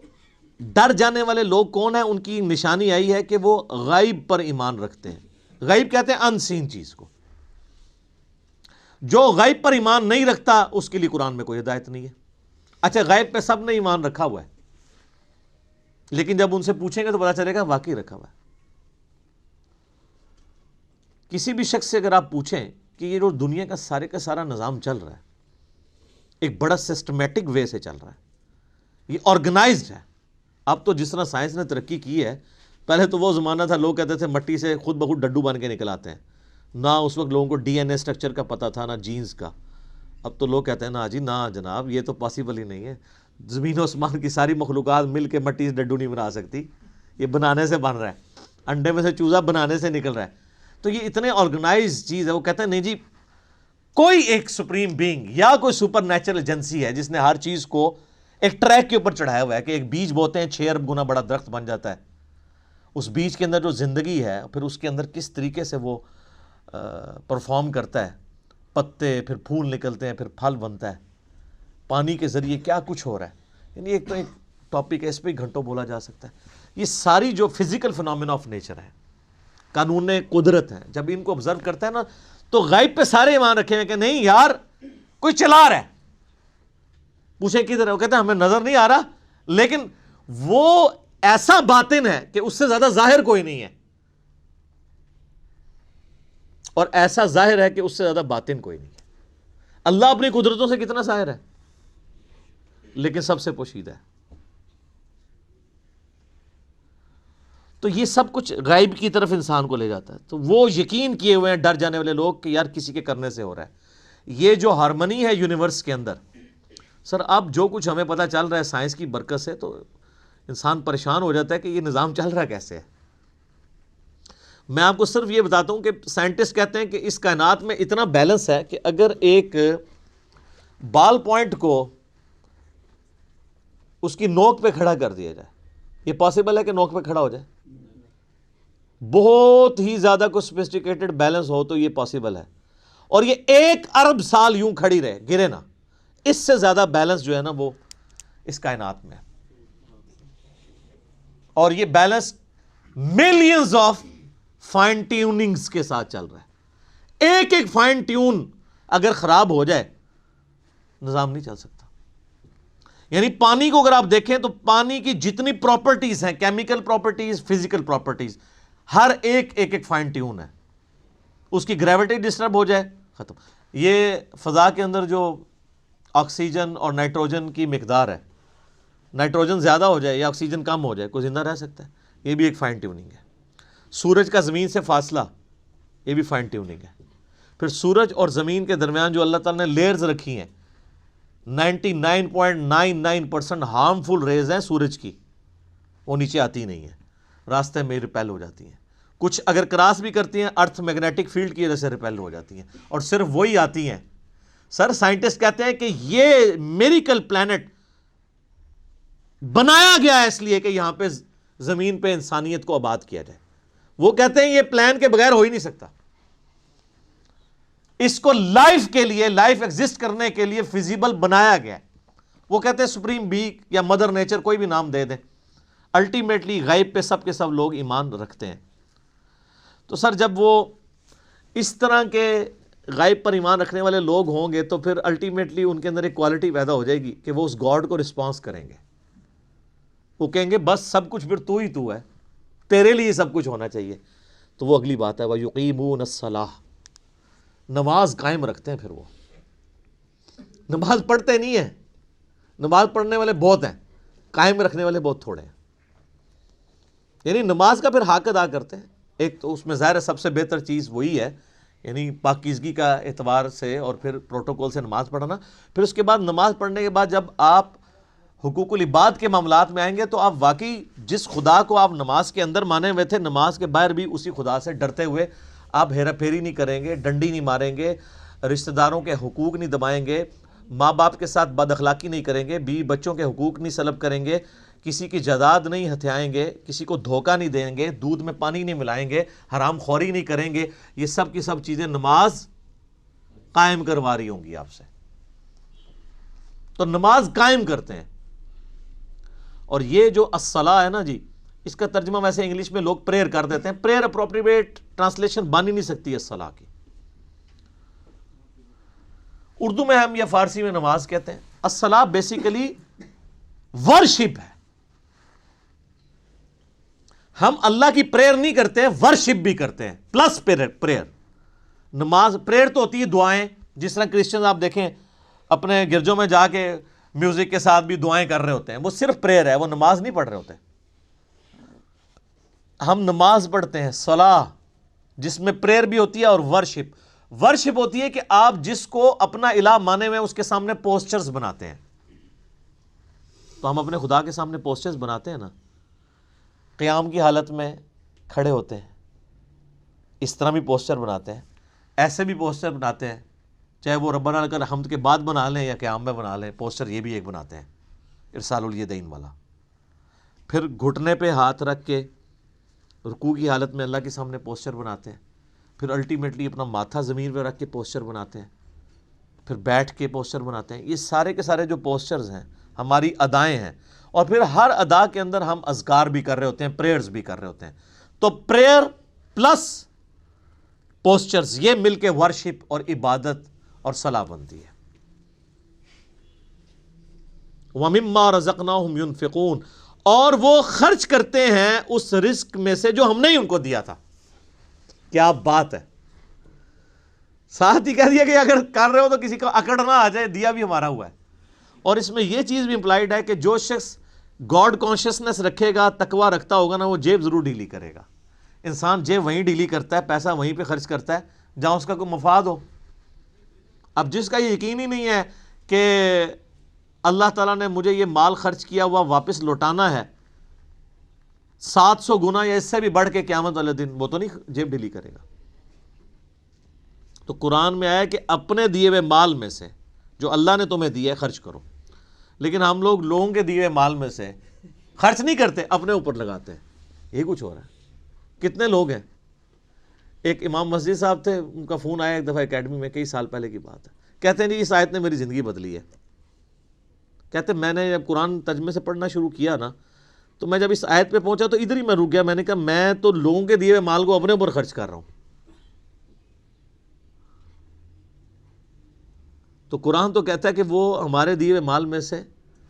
ڈر جانے والے لوگ کون ہیں؟ ان کی نشانی آئی ہے کہ وہ غیب پر ایمان رکھتے ہیں. غیب کہتے ہیں ان سین چیز کو. جو غیب پر ایمان نہیں رکھتا اس کے لیے قرآن میں کوئی ہدایت نہیں ہے. اچھا غیب پہ سب نے ایمان رکھا ہوا ہے، لیکن جب ان سے پوچھیں گے تو پتا چلے گا واقعی رکھا ہوا ہے. کسی بھی شخص سے اگر آپ پوچھیں کہ یہ جو دنیا کا سارے کا سارا نظام چل رہا ہے ایک بڑا سسٹمیٹک وے سے چل رہا ہے، یہ آرگنائزڈ ہے. اب تو جس طرح سائنس نے ترقی کی ہے، پہلے تو وہ زمانہ تھا لوگ کہتے تھے مٹی سے خود بخود ڈڈو بن کے نکل آتے ہیں. نہ اس وقت لوگوں کو ڈی این اے اسٹرکچر کا پتہ تھا، نہ جینز کا. اب تو لوگ کہتے ہیں نا جی نہ جناب، یہ تو پاسبل ہی نہیں ہے. زمین و آسمان کی ساری مخلوقات مل کے مٹی سے ڈڈو نہیں بنا سکتی. یہ بنانے سے بن رہا ہے، انڈے میں سے چوزا بنانے سے نکل رہا ہے. تو یہ اتنے آرگنائز چیز ہے. وہ کہتے ہیں نہیں جی کوئی ایک سپریم بینگ یا کوئی سپر نیچرل ایجنسی ہے جس نے ہر چیز کو ایک ٹریک کے اوپر چڑھایا ہوا ہے کہ ایک بیج بوتے ہیں 6 ارب گنا بڑا درخت بن جاتا ہے. اس بیج کے اندر جو زندگی ہے پھر اس کے اندر کس طریقے سے وہ پرفارم کرتا ہے، پتے پھر پھول نکلتے ہیں، پھر پھل بنتا ہے، پانی کے ذریعے کیا کچھ ہو رہا ہے. یعنی ایک تو ایک ٹاپک ہے، اس پہ گھنٹوں بولا جا سکتا ہے. یہ ساری جو فزیکل فنومینا آف نیچر ہے، قانون قدرت ہے، جب ان کو آبزرو کرتا ہے نا تو غیب پہ سارے ایمان رکھے ہیں کہ نہیں یار کوئی چلا رہا ہے. پوچھیں کدھر ہے؟ وہ کہتے ہیں ہمیں نظر نہیں آ رہا، لیکن وہ ایسا باطن ہے کہ اس سے زیادہ ظاہر کوئی نہیں ہے، اور ایسا ظاہر ہے کہ اس سے زیادہ باطن کوئی نہیں ہے. اللہ اپنی قدرتوں سے کتنا ظاہر ہے لیکن سب سے پوشیدہ ہے. تو یہ سب کچھ غیب کی طرف انسان کو لے جاتا ہے. تو وہ یقین کیے ہوئے ہیں ڈر جانے والے لوگ کہ یار کسی کے کرنے سے ہو رہا ہے. یہ جو ہارمنی ہے یونیورس کے اندر، سر اب جو کچھ ہمیں پتہ چل رہا ہے سائنس کی برکت سے، تو انسان پریشان ہو جاتا ہے کہ یہ نظام چل رہا کیسے ہے۔ میں آپ کو صرف یہ بتاتا ہوں کہ سائنٹسٹ کہتے ہیں کہ اس کائنات میں اتنا بیلنس ہے کہ اگر ایک بال پوائنٹ کو اس کی نوک پہ کھڑا کر دیا جائے، یہ پاسبل ہے کہ نوک پہ کھڑا ہو جائے؟ بہت ہی زیادہ کوئی سوفسٹیکیٹڈ بیلنس ہو تو یہ پاسبل ہے، اور یہ 1 ارب سال یوں کھڑی رہے، گرے نا۔ اس سے زیادہ بیلنس جو ہے نا وہ اس کائنات میں ہے، اور یہ balance millions of fine tunings کے ساتھ چل رہا ہے۔ ایک ایک فائن ٹیون اگر خراب ہو جائے نظام نہیں چل سکتا۔ یعنی پانی کو اگر آپ دیکھیں تو پانی کی جتنی پراپرٹیز ہیں، کیمیکل پراپرٹیز، فزیکل پراپرٹیز، ہر ایک فائن ٹیون ہے۔ اس کی گریوٹی ڈسٹرب ہو جائے ختم۔ یہ فضا کے اندر جو آکسیجن اور نائٹروجن کی مقدار ہے، نائٹروجن زیادہ ہو جائے یا آکسیجن کم ہو جائے، کوئی زندہ رہ سکتا ہے؟ یہ بھی ایک فائن ٹیوننگ ہے۔ سورج کا زمین سے فاصلہ، یہ بھی فائن ٹیوننگ ہے۔ پھر سورج اور زمین کے درمیان جو اللہ تعالیٰ نے لیئرز رکھی ہیں، 99.99% ہارمفل ریز ہیں سورج کی، وہ نیچے آتی نہیں ہیں، راستے میں ریپیل ہو جاتی ہیں۔ کچھ اگر کراس بھی کرتی ہیں ارتھ میگنیٹک فیلڈ کی وجہ سے ریپیل ہو جاتی ہیں، اور صرف وہی آتی ہیں۔ سر سائنٹسٹ کہتے ہیں کہ یہ میریکل پلانٹ بنایا گیا ہے اس لیے کہ یہاں پہ زمین پہ انسانیت کو آباد کیا جائے۔ وہ کہتے ہیں یہ پلان کے بغیر ہو ہی نہیں سکتا، اس کو لائف کے لیے، لائف ایگزسٹ کرنے کے لیے فیزیبل بنایا گیا ہے۔ وہ کہتے ہیں سپریم بی یا مدر نیچر، کوئی بھی نام دے دیں، الٹیمیٹلی غیب پہ سب کے سب لوگ ایمان رکھتے ہیں۔ تو سر جب وہ اس طرح کے غیب پر ایمان رکھنے والے لوگ ہوں گے تو پھر الٹیمیٹلی ان کے اندر ایک کوالٹی پیدا ہو جائے گی کہ وہ اس گاڈ کو رسپانس کریں گے۔ وہ کہیں گے بس سب کچھ پھر تو ہی تو ہے، تیرے لیے سب کچھ ہونا چاہیے۔ تو وہ اگلی بات ہے، وَيُقِيمُونَ الصَّلَاةَ، نماز قائم رکھتے ہیں۔ پھر وہ نماز پڑھتے نہیں ہیں، نماز پڑھنے والے بہت ہیں، قائم رکھنے والے بہت تھوڑے ہیں۔ یعنی نماز کا پھر حق ادا کرتے ہیں۔ ایک تو اس میں ظاہر ہے سب سے بہتر چیز وہی ہے، یعنی پاکیزگی کا اعتبار سے اور پھر پروٹوکول سے نماز پڑھنا۔ پھر اس کے بعد نماز پڑھنے کے بعد جب آپ حقوق العباد کے معاملات میں آئیں گے تو آپ واقعی جس خدا کو آپ نماز کے اندر مانے ہوئے تھے، نماز کے باہر بھی اسی خدا سے ڈرتے ہوئے آپ ہیرا پھیری نہیں کریں گے، ڈنڈی نہیں ماریں گے، رشتہ داروں کے حقوق نہیں دبائیں گے، ماں باپ کے ساتھ بد اخلاقی نہیں کریں گے، بیوی بچوں کے حقوق نہیں سلب کریں گے، کسی کی جائیداد نہیں ہتھیائیں گے، کسی کو دھوکہ نہیں دیں گے، دودھ میں پانی نہیں ملائیں گے، حرام خوری نہیں کریں گے۔ یہ سب کی سب چیزیں نماز قائم کروا رہی ہوں گی آپ سے۔ تو نماز قائم کرتے ہیں۔ اور یہ جو الصلاۃ ہے نا جی، اس کا ترجمہ ویسے انگلش میں لوگ پریئر کر دیتے ہیں، پریئر اپروپریٹ ٹرانسلیشن بن ہی نہیں سکتی الصلاۃ کی۔ اردو میں ہم یا فارسی میں نماز کہتے ہیں۔ الصلاۃ بیسیکلی ورشپ ہے۔ ہم اللہ کی پریئر نہیں کرتے، ورشپ بھی کرتے ہیں پلس پریئر۔ نماز پریئر تو ہوتی ہے دعائیں، جس طرح کرسچنز آپ دیکھیں اپنے گرجوں میں جا کے میوزک کے ساتھ بھی دعائیں کر رہے ہوتے ہیں، وہ صرف پریئر ہے، وہ نماز نہیں پڑھ رہے ہوتے۔ ہم نماز پڑھتے ہیں صلاح، جس میں پریئر بھی ہوتی ہے اور ورشپ۔ ورشپ ہوتی ہے کہ آپ جس کو اپنا الہ مانے ہوئے اس کے سامنے پوسچرز بناتے ہیں۔ تو ہم اپنے خدا کے سامنے پوسچرز بناتے ہیں نا، قیام کی حالت میں کھڑے ہوتے ہیں، اس طرح بھی پوسچر بناتے ہیں، ایسے بھی پوسچر بناتے ہیں، چاہے وہ ربنا لک الحمد کے بعد بنا لیں یا قیام میں بنا لیں، پوسچر یہ بھی ایک بناتے ہیں، ارسال الیدین والا۔ پھر گھٹنے پہ ہاتھ رکھ کے رکوع کی حالت میں اللہ کے سامنے پوسچر بناتے ہیں، پھر الٹیمیٹلی اپنا ماتھا زمین پہ رکھ کے پوسچر بناتے ہیں، پھر بیٹھ کے پوسچر بناتے ہیں۔ یہ سارے کے سارے جو پوسچرز ہیں ہماری ادائیں ہیں، اور پھر ہر ادا کے اندر ہم اذکار بھی کر رہے ہوتے ہیں، پریئرز بھی کر رہے ہوتے ہیں۔ تو پریئر پلس پوسچرز یہ مل کے ورشپ اور عبادت اور صلاح بنتی ہے۔ وَمِمَّا رَزَقْنَاهُمْ يُنْفِقُونَ، اور وہ خرچ کرتے ہیں اس رزق میں سے جو ہم نے ہی ان کو دیا تھا۔ کیا بات ہے! ساتھ ہی کہہ دیا کہ اگر کر رہے ہو تو کسی کو اکڑ نہ آ جائے، دیا بھی ہمارا ہوا ہے۔ اور اس میں یہ چیز بھی امپلائڈ ہے کہ جو شخص گاڈ کانشیسنس رکھے گا، تقوی رکھتا ہوگا نا، وہ جیب ضرور ڈیلی کرے گا۔ انسان جیب وہیں ڈیلی کرتا ہے، پیسہ وہیں پہ خرچ کرتا ہے جہاں اس کا کوئی مفاد ہو۔ اب جس کا یہ یقین ہی نہیں ہے کہ اللہ تعالیٰ نے مجھے یہ مال خرچ کیا ہوا واپس لوٹانا ہے 700 گنا یا اس سے بھی بڑھ کے قیامت والے دن، وہ تو نہیں جیب ڈھیلی کرے گا۔ تو قرآن میں آیا کہ اپنے دیے ہوئے مال میں سے جو اللہ نے تمہیں دیا ہے خرچ کرو، لیکن ہم لوگ لوگوں کے دیے ہوئے مال میں سے خرچ نہیں کرتے، اپنے اوپر لگاتے ہیں۔ یہ کچھ ہو رہا ہے۔ کتنے لوگ ہیں، ایک امام مسجد صاحب تھے، ان کا فون آیا ایک دفعہ اکیڈمی میں، کئی سال پہلے کی بات ہے، کہتے ہیں جی اس آیت نے میری زندگی بدلی ہے۔ کہتے ہیں میں نے جب قرآن ترجمے سے پڑھنا شروع کیا نا، تو میں جب اس آیت پہ پہنچا تو ادھر ہی میں رک گیا، میں نے کہا میں تو لوگوں کے دیے ہوئے مال کو اپنے اوپر خرچ کر رہا ہوں۔ تو قرآن تو کہتا ہے کہ وہ ہمارے دیے ہوئے مال میں سے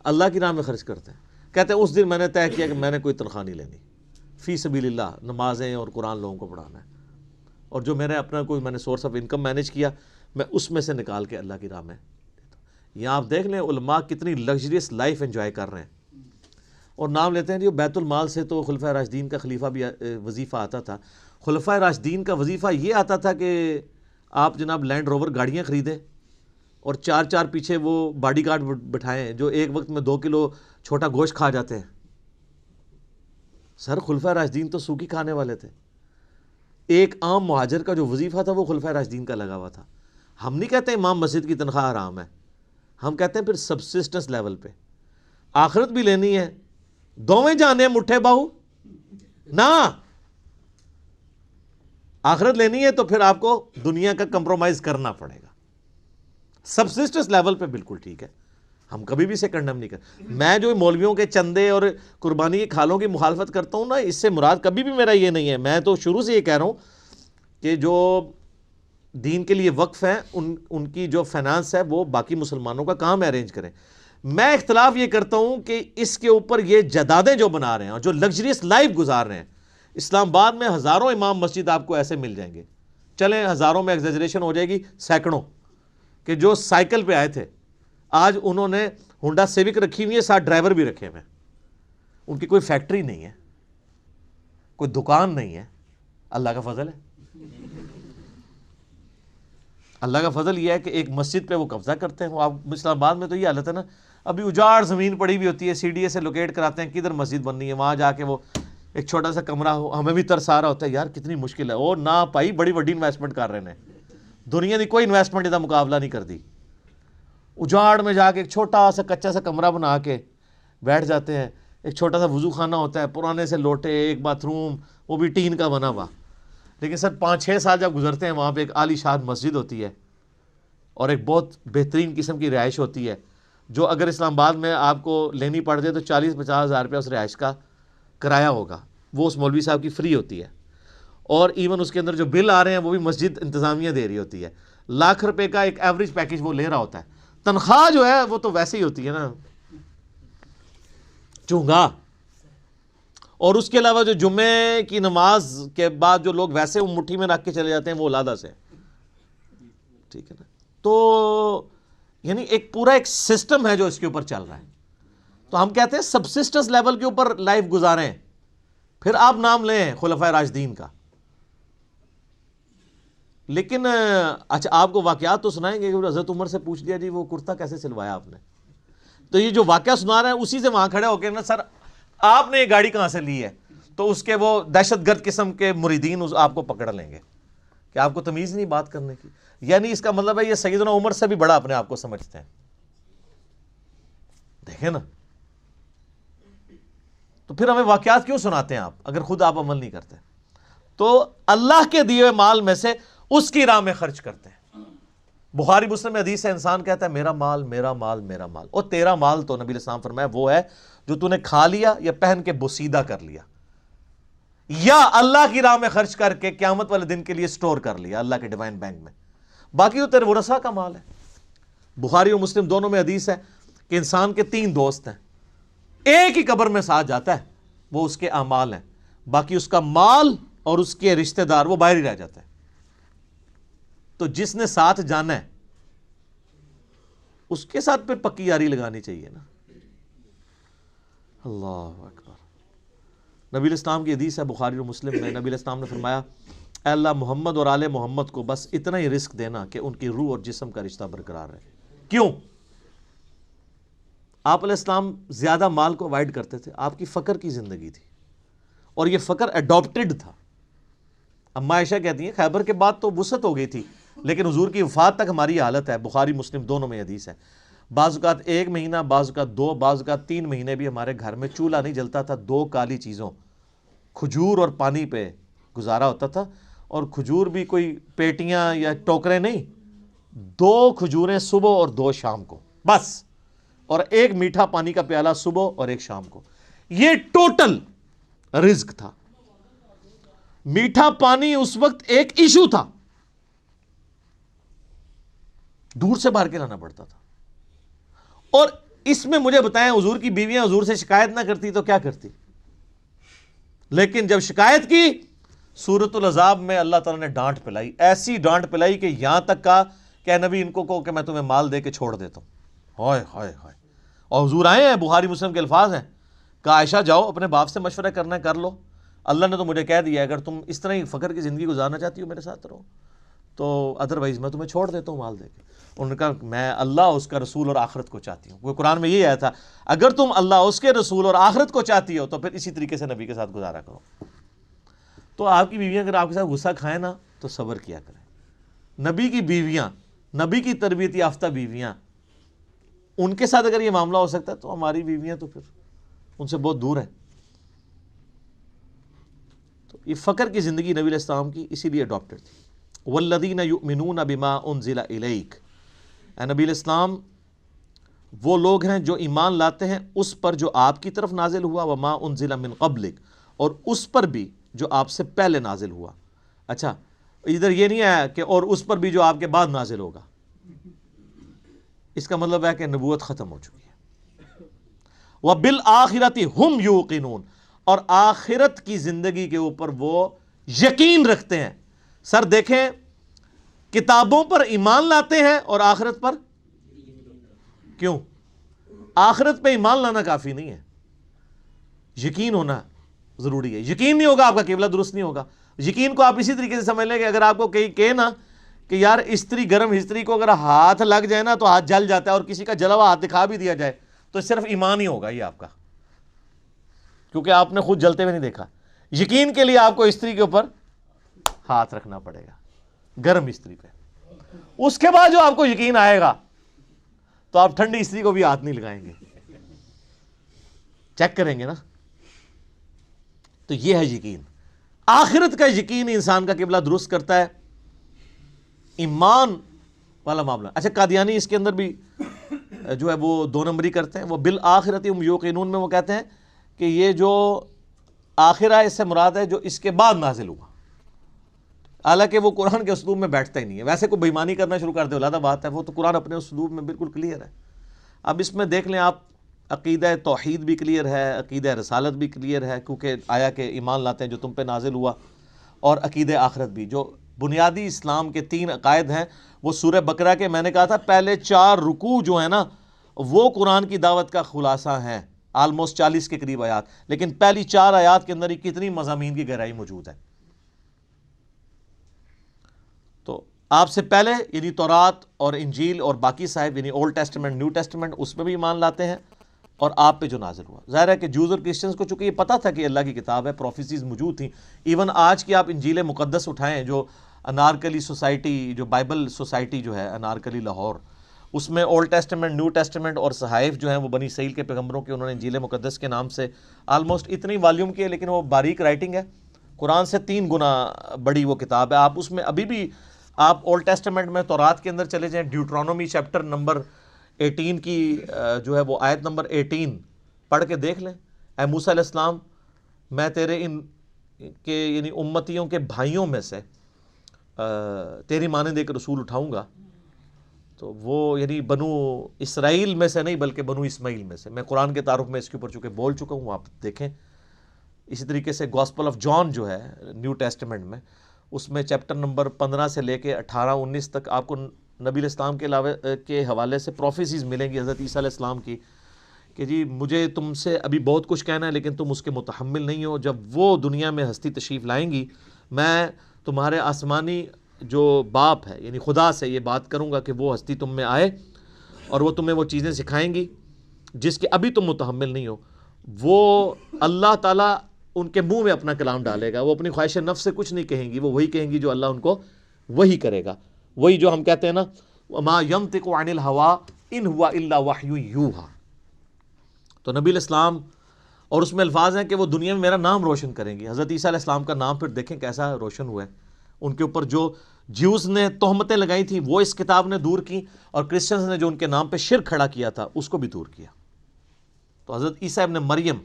اللہ کی راہ میں خرچ کرتے ہیں۔ کہتے ہیں اس دن میں نے طے کیا کہ میں نے کوئی تنخواہ نہیں لینی، فی سبیل اللہ نمازیں اور قرآن لوگوں کو پڑھانا ہے، اور جو میرے اپنا کوئی میں نے سورس آف انکم مینیج کیا میں اس میں سے نکال کے اللہ کی راہ میں دیتا ہوں۔ یہاں آپ دیکھ لیں علماء کتنی لگژریس لائف انجوائے کر رہے ہیں، اور نام لیتے ہیں جو بیت المال سے تو خلفۂ راشدین کا خلیفہ بھی وظیفہ آتا تھا۔ خلفۂ راشدین کا وظیفہ یہ آتا تھا کہ آپ جناب لینڈ روور گاڑیاں خریدیں اور 4 پیچھے وہ باڈی گارڈ بٹھائیں جو ایک وقت میں 2 کلو چھوٹا گوشت کھا جاتے ہیں۔ سر خلفۂ راشدین تو سوکھی کھانے والے تھے۔ ایک عام مہاجر کا جو وظیفہ تھا وہ خلفۂ راشدین کا لگا ہوا تھا۔ ہم نہیں کہتے امام مسجد کی تنخواہ حرام ہے، ہم کہتے ہیں پھر سبسسٹنس لیول پہ آخرت بھی لینی ہے، دوویں جانے مٹھے باہو نہ، آخرت لینی ہے تو پھر آپ کو دنیا کا کمپرومائز کرنا پڑے گا۔ سبسسٹنس لیول پہ بالکل ٹھیک ہے، ہم کبھی بھی اسے کنڈم نہیں کرتے۔ میں جو مولویوں کے چندے اور قربانی کی کھالوں کی مخالفت کرتا ہوں نا، اس سے مراد کبھی بھی میرا یہ نہیں ہے۔ میں تو شروع سے یہ کہہ رہا ہوں کہ جو دین کے لیے وقف ہیں ان کی جو فائنانس ہے وہ باقی مسلمانوں کا کام ارینج کریں۔ میں اختلاف یہ کرتا ہوں کہ اس کے اوپر یہ جدادیں جو بنا رہے ہیں اور جو لگژریس لائف گزار رہے ہیں، اسلام آباد میں ہزاروں امام مسجد آپ کو ایسے مل جائیں گے، چلیں ہزاروں میں ایگزیجریشن ہو جائے گی، سینکڑوں، کہ جو سائیکل پہ آئے تھے آج انہوں نے ہونڈا سیوک رکھی ہوئی ہے، ساتھ ڈرائیور بھی رکھے ہوئے ہیں، ان کی کوئی فیکٹری نہیں ہے، کوئی دکان نہیں ہے۔ اللہ کا فضل ہے، اللہ کا فضل یہ ہے کہ ایک مسجد پہ وہ قبضہ کرتے ہیں۔ وہ آپ اسلام آباد میں تو یہ حالت ہے نا، ابھی اجاڑ زمین پڑی ہوئی ہوتی ہے، سی ڈی اے سے لوکیٹ کراتے ہیں کدھر مسجد بننی ہے، وہاں جا کے وہ ایک چھوٹا سا کمرہ ہو، ہمیں بھی ترس آ رہا ہوتا ہے یار کتنی مشکل ہے، اور نہ پائی بڑی بڑی انویسٹمنٹ کر رہے ہیں، دنیا کی کوئی انویسٹمنٹ کا مقابلہ نہیں کر دی۔ اجاڑ میں جا کے ایک چھوٹا سا کچا سا کمرہ بنا کے بیٹھ جاتے ہیں، ایک چھوٹا سا وضو خانہ ہوتا ہے، پرانے سے لوٹے، ایک باتھ روم، وہ بھی ٹین کا بنا ہوا، لیکن سر 5-6 سال جب گزرتے ہیں وہاں پہ ایک عالی شان مسجد ہوتی ہے اور ایک بہت بہترین قسم کی رہائش ہوتی ہے، جو اگر اسلام آباد میں آپ کو لینی پڑ جائے تو 40-50 ہزار روپیہ اس رہائش کا کرایہ ہوگا، وہ اس مولوی صاحب کی فری ہوتی ہے، اور ایون اس کے اندر جو بل آ رہے ہیں وہ بھی مسجد انتظامیہ دے رہی ہوتی ہے۔ لاکھ روپے کا ایک ایوریج پیکج وہ لے رہا ہوتا ہے، تنخواہ جو ہے وہ تو ویسے ہی ہوتی ہے نا چونگا۔ اور اس کے علاوہ جو جمعے کی نماز کے بعد جو لوگ ویسے وہ مٹھی میں رکھ کے چلے جاتے ہیں وہ اولادہ سے، ٹھیک ہے نا۔ تو یعنی ایک پورا ایک سسٹم ہے جو اس کے اوپر چل رہا ہے، تو ہم کہتے ہیں سبسسٹنس لیول کے اوپر لائف گزاریں۔ پھر آپ نام لیں خلفائے راشدین کا، لیکن اچھا آپ کو واقعات تو سنائیں گے کہ حضرت عمر سے پوچھ لیا جی وہ کرتا کیسے سلوایا آپ نے، تو یہ جو واقعہ سنا رہے ہیں اسی سے وہاں کھڑے ہو کے نا سر آپ نے یہ گاڑی کہاں سے لی ہے، تو اس کے وہ دہشت گرد قسم کے مریدین آپ کو پکڑ لیں گے کہ آپ کو تمیز نہیں بات کرنے کی، یعنی اس کا مطلب ہے یہ سیدنا عمر سے بھی بڑا اپنے آپ کو سمجھتے ہیں۔ دیکھیں نا، تو پھر ہمیں واقعات کیوں سناتے ہیں آپ اگر خود آپ عمل نہیں کرتے؟ تو اللہ کے دیے ہوئے مال میں سے اس کی راہ میں خرچ کرتے ہیں۔ بخاری مسلم میں حدیث ہے، انسان کہتا ہے میرا مال میرا مال میرا مال، اور تیرا مال تو نبی علیہ السلام فرمایا وہ ہے جو تو نے کھا لیا یا پہن کے بوسیدہ کر لیا یا اللہ کی راہ میں خرچ کر کے قیامت والے دن کے لیے سٹور کر لیا اللہ کے ڈیوائن بینک میں، باقی تو تیرے ورثہ کا مال ہے۔ بخاری اور مسلم دونوں میں حدیث ہے کہ انسان کے 3 دوست ہیں، ایک ہی قبر میں ساتھ جاتا ہے، وہ اس کے اعمال ہیں، باقی اس کا مال اور اس کے رشتہ دار وہ باہر ہی رہ جاتا ہے۔ تو جس نے ساتھ جانا ہے اس کے ساتھ پھر پکی یاری لگانی چاہیے نا۔ اللہ اکبر۔ نبی علیہ السلام کی حدیث ہے بخاری اور مسلم میں، نبی علیہ السلام نے فرمایا اے اللہ محمد اور آل محمد کو بس اتنا ہی رزق دینا کہ ان کی روح اور جسم کا رشتہ برقرار رہے۔ کیوں؟ آپ علیہ السلام زیادہ مال کو اوائڈ کرتے تھے، آپ کی فقر کی زندگی تھی، اور یہ فقر اڈاپٹڈ تھا۔ اما عائشہ کہتی ہیں خیبر کے بعد تو وسعت ہو گئی تھی، لیکن حضور کی وفات تک ہماری حالت ہے، بخاری مسلم دونوں میں حدیث ہے، بعض اوقات 1 مہینہ، بعض اوقات 2، بعض اوقات 3 مہینے بھی ہمارے گھر میں چولہا نہیں جلتا تھا، 2 کالی چیزوں، کھجور اور پانی پہ گزارا ہوتا تھا، اور کھجور بھی کوئی پیٹیاں یا ٹوکرے نہیں، 2 کھجوریں صبح اور 2 شام کو بس، اور 1 میٹھا پانی کا پیالہ صبح اور 1 شام کو، یہ ٹوٹل رزق تھا۔ میٹھا پانی اس وقت ایک ایشو تھا، دور سے بھر کے لانا پڑتا تھا۔ اور اس میں مجھے بتائیں، حضور کی بیویاں حضور سے شکایت نہ کرتی تو کیا کرتی؟ لیکن جب شکایت کی، سورۃ العذاب میں اللہ تعالیٰ نے ڈانٹ پلائی، ایسی ڈانٹ پلائی کہ یہاں تک کہا کہ اے نبی ان کو کہو کہ میں تمہیں مال دے کے چھوڑ دیتا ہوں۔ ہائے ہائے ہائے! اور حضور آئے ہیں، بخاری مسلم کے الفاظ ہیں، کہ عائشہ جاؤ اپنے باپ سے مشورہ کرنا ہے کر لو، اللہ نے تو مجھے کہہ دیا اگر تم اس طرح ہی فقر کی زندگی گزارنا چاہتی ہو میرے ساتھ رہو، تو ادروائز میں تمہیں چھوڑ دیتا ہوں مال دے کے۔ انہوں نے کہا میں اللہ، اس کا رسول اور آخرت کو چاہتی ہوں۔ وہ قرآن میں یہ آیا تھا، اگر تم اللہ، اس کے رسول اور آخرت کو چاہتی ہو تو پھر اسی طریقے سے نبی کے ساتھ گزارا کرو۔ تو آپ کی بیویاں اگر آپ کے ساتھ غصہ کھائیں نا تو صبر کیا کریں۔ نبی کی بیویاں، نبی کی تربیت یافتہ بیویاں، ان کے ساتھ اگر یہ معاملہ ہو سکتا ہے تو ہماری بیویاں تو پھر ان سے بہت دور ہیں۔ تو یہ فقر کی زندگی نبی علیہ السلام کی اسی لیے اڈاپٹڈ تھی۔ والذین یؤمنون بما انزل الیک، اے نبی علیہ السلام وہ لوگ ہیں جو ایمان لاتے ہیں اس پر جو آپ کی طرف نازل ہوا، وما انزل من قبلک، اور اس پر بھی جو آپ سے پہلے نازل ہوا۔ اچھا، ادھر یہ نہیں آیا کہ اور اس پر بھی جو آپ کے بعد نازل ہوگا، اس کا مطلب ہے کہ نبوت ختم ہو چکی ہے۔ وَبِالْآخِرَةِ هُمْ يُوقِنُونَ، اور آخرت کی زندگی کے اوپر وہ یقین رکھتے ہیں۔ سر دیکھیں، کتابوں پر ایمان لاتے ہیں اور آخرت پر کیوں؟ آخرت پہ ایمان لانا کافی نہیں ہے، یقین ہونا ضروری ہے۔ یقین نہیں ہوگا آپ کا قبلہ درست نہیں ہوگا۔ یقین کو آپ اسی طریقے سے سمجھ لیں کہ اگر آپ کو کہیں نا کہ یار استری، گرم استری کو اگر ہاتھ لگ جائے نا تو ہاتھ جل جاتا ہے، اور کسی کا جلا ہوا ہاتھ دکھا بھی دیا جائے تو صرف ایمان ہی ہوگا یہ آپ کا، کیونکہ آپ نے خود جلتے ہوئے نہیں دیکھا۔ یقین کے لیے آپ کو استری کے اوپر ہاتھ رکھنا پڑے گا، گرم استری پہ۔ اس کے بعد جو آپ کو یقین آئے گا تو آپ ٹھنڈی استری کو بھی ہاتھ نہیں لگائیں گے، چیک کریں گے نا۔ تو یہ ہے یقین، آخرت کا یقین انسان کا قبلہ درست کرتا ہے، ایمان والا معاملہ۔ اچھا، قادیانی اس کے اندر بھی جو ہے وہ 2 نمبری کرتے ہیں۔ وہ بالآخرۃ ہم یوقنون میں وہ کہتے ہیں کہ یہ جو آخرہ اس سے مراد ہے جو اس کے بعد نازل ہوا، حالانکہ وہ قرآن کے اسلوب میں بیٹھتا ہی نہیں ہے۔ ویسے کوئی بےمانی کرنا شروع کر دے علیحدہ بات ہے، وہ تو قرآن اپنے اسلوب میں بالکل کلیئر ہے۔ اب اس میں دیکھ لیں آپ، عقیدہ توحید بھی کلیئر ہے، عقیدہ رسالت بھی کلیئر ہے، کیونکہ آیا کہ ایمان لاتے ہیں جو تم پہ نازل ہوا، اور عقیدہ آخرت بھی۔ جو بنیادی اسلام کے 3 عقائد ہیں وہ سورہ بقرہ کے، میں نے کہا تھا پہلے 4 رکوع جو ہیں نا وہ قرآن کی دعوت کا خلاصہ ہیں، آلموسٹ 40 کے قریب آیات، لیکن پہلی 4 آیات کے اندر ہی کتنی مضامین کی گہرائی موجود ہے۔ تو آپ سے پہلے یعنی تورات اور انجیل اور باقی صاحب یعنی اولڈ ٹیسٹمنٹ، نیو ٹیسٹمنٹ، اس میں بھی ایمان لاتے ہیں، اور آپ پہ جو نازل ہوا۔ ظاہر ہے کہ جوز اور کرسچنز کو چونکہ یہ پتہ تھا کہ اللہ کی کتاب ہے، پروفیسیز موجود تھیں۔ ایون آج کی آپ انجیل مقدس اٹھائیں، جو انارکلی سوسائٹی، جو بائبل سوسائٹی جو ہے انارکلی لاہور، اس میں اولڈ ٹیسٹمنٹ، نیو ٹیسٹمنٹ اور صحائف جو ہیں وہ بنی اسرائیل کے پیغمبروں کے، انہوں نے انجیل مقدس کے نام سے آلموسٹ اتنی والیوم کی ہے، لیکن وہ باریک رائٹنگ ہے، قرآن سے 3 گنا بڑی وہ کتاب ہے۔ آپ اس میں ابھی بھی آپ اولڈ ٹیسٹمنٹ میں تورات کے اندر چلے جائیں، ڈیوٹرانومی چیپٹر نمبر 18 کی جو ہے وہ آیت نمبر 18 پڑھ کے دیکھ لیں۔ اے موسیٰ علیہ السلام، میں تیرے ان کے یعنی امتیوں کے بھائیوں میں سے تیری مانند ایک رسول اٹھاؤں گا، تو وہ یعنی بنو اسرائیل میں سے نہیں بلکہ بنو اسماعیل میں سے۔ میں قرآن کے تعارف میں اس کے اوپر چونکہ بول چکا ہوں، آپ دیکھیں۔ اسی طریقے سے گاسپل آف جان جو ہے نیو ٹیسٹمنٹ میں، اس میں چیپٹر نمبر 15 سے لے کے 18-19 تک آپ کو نبی علیہ السلام کے علاوہ کے حوالے سے پروفیسیز ملیں گی حضرت عیسیٰ علیہ السلام کی، کہ جی مجھے تم سے ابھی بہت کچھ کہنا ہے لیکن تم اس کے متحمل نہیں ہو۔ جب وہ دنیا میں ہستی تشریف لائیں گی، میں تمہارے آسمانی جو باپ ہے یعنی خدا سے یہ بات کروں گا کہ وہ ہستی تم میں آئے اور وہ تمہیں وہ چیزیں سکھائیں گی جس کے ابھی تم متحمل نہیں ہو، وہ اللہ تعالیٰ ان کے منہ میں اپنا کلام ڈالے گا. وہ اپنی خواہش نفس سے کچھ نہیں کہیں گی، وہ وہی کہیں گی جو اللہ ان کو وہی کرے گا. وہی جو ہم کہتے ہیں نا وَمَا يَنطِقُ عَنِ الْهَوَىٰ إِنْ هُوَ إِلَّا وَحْيٌ يُوحَىٰ. تو نبی علیہ السلام، اور اس میں الفاظ ہیں کہ وہ دنیا میں میرا نام روشن کریں گی. حضرت عیسیٰ علیہ السلام کا نام پھر دیکھیں کیسا روشن ہوا ہے. ان کے اوپر جو جیوز نے تہمتیں لگائی تھیں وہ اس کتاب نے دور کی، اور کرسچنز نے جو ان کے نام پہ شرک کھڑا کیا تھا اس کو بھی دور کیا. تو حضرت عیسیٰ ابن مریم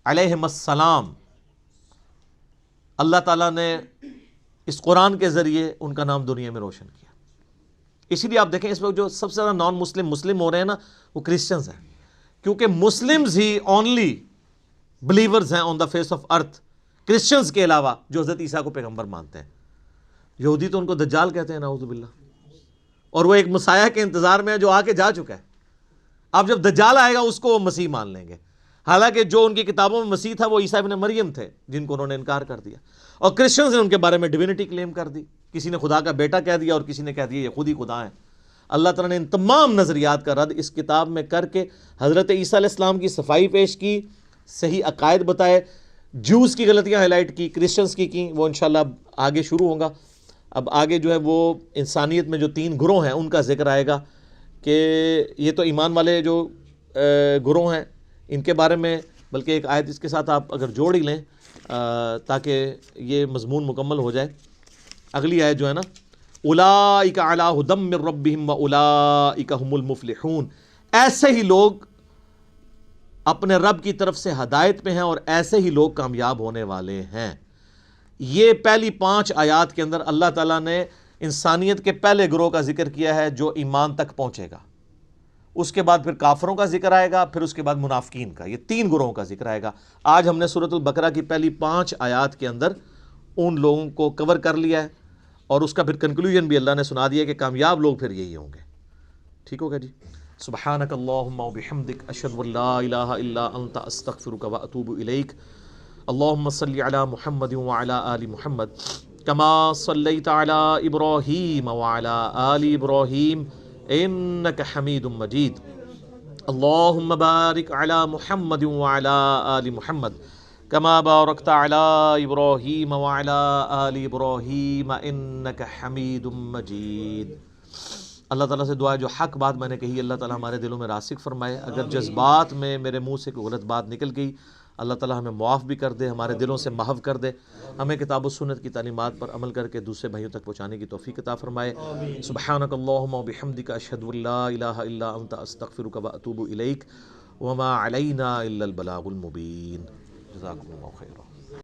علیہ السلام، اللہ تعالیٰ نے اس قرآن کے ذریعے ان کا نام دنیا میں روشن کیا. اسی لیے آپ دیکھیں اس وقت جو سب سے زیادہ نان مسلم ہو رہے ہیں نا وہ کرسچنز ہیں، کیونکہ مسلمز ہی اونلی بلیورز ہیں on the face of earth, Christians کے علاوہ جو حضرت عیسیٰ کو پیغمبر مانتے ہیں. یہودی تو ان کو دجال کہتے ہیں نعوذ باللہ، اور وہ ایک مسیح کے انتظار میں ہے جو آ کے جا چکا ہے. اب جب دجال آئے گا اس کو وہ مسیح مان لیں گے، حالانکہ جو ان کی کتابوں میں مسیح تھا وہ عیسیٰ ابن مریم تھے جن کو انہوں نے انکار کر دیا. اور کرسچنز نے ان کے بارے میں ڈیوینٹی کلیم کر دی، کسی نے خدا کا بیٹا کہہ دیا اور کسی نے کہہ دیا یہ خود ہی خدا ہیں. اللہ تعالیٰ نے ان تمام نظریات کا رد اس کتاب میں کر کے حضرت عیسیٰ علیہ السلام کی صفائی پیش کی، صحیح عقائد بتائے، جوز کی غلطیاں ہائی لائٹ کی، کرسچنز کی وہ انشاءاللہ آگے شروع ہوں گا. اب آگے جو ہے وہ انسانیت میں جو 3 گروہ ہیں ان کا ذکر آئے گا، کہ یہ تو ایمان والے جو گروہ ہیں ان کے بارے میں، بلکہ ایک آیت اس کے ساتھ آپ اگر جوڑ ہی لیں تاکہ یہ مضمون مکمل ہو جائے. اگلی آیت جو ہے نا اولئک علی ھدی من ربہم واولئک ھم المفلحون، ایسے ہی لوگ اپنے رب کی طرف سے ہدایت پہ ہیں اور ایسے ہی لوگ کامیاب ہونے والے ہیں. یہ پہلی 5 آیات کے اندر اللہ تعالیٰ نے انسانیت کے پہلے گروہ کا ذکر کیا ہے جو ایمان تک پہنچے گا. اس کے بعد پھر کافروں کا ذکر آئے گا، پھر اس کے بعد منافقین کا. یہ 3 گروہوں کا ذکر آئے گا. آج ہم نے سورۃ البقرہ کی پہلی 5 آیات کے اندر ان لوگوں کو کور کر لیا ہے، اور اس کا پھر کنکلوژن بھی اللہ نے سنا دیا کہ کامیاب لوگ پھر یہی ہوں گے. ٹھیک ہوگا جی. سبحانک اللہم وبحمدک اشہد ان لا الہ الا انت استغفرک واتوب الیک. اللہم صلی علی محمد وعلی آل محمد کما صلیت علی ابراہیم وعلی آل ابراہیم انک حمید مجید. اللہم بارک علی محمد وعلی آل محمد کما بارکت علی ابراہیم وعلی آل ابراہیم انک حمید مجید. اللہ تعالیٰ سے دعا ہے جو حق بات میں نے کہی اللہ تعالیٰ ہمارے دلوں میں راسخ فرمائے. اگر جذبات میں میرے منہ سے کوئی غلط بات نکل گئی اللہ تعالیٰ ہمیں معاف بھی کر دے، ہمارے دلوں سے محو کر دے، ہمیں کتاب و سنت کی تعلیمات پر عمل کر کے دوسرے بھائیوں تک پہنچانے کی توفیق عطا فرمائے. سبحانک اللہم وبحمدک اشہد ان لا الہ الا انت استغفرک واتوب الیک وما علینا الا البلاغ المبین. جزاکم اللہ خیرا.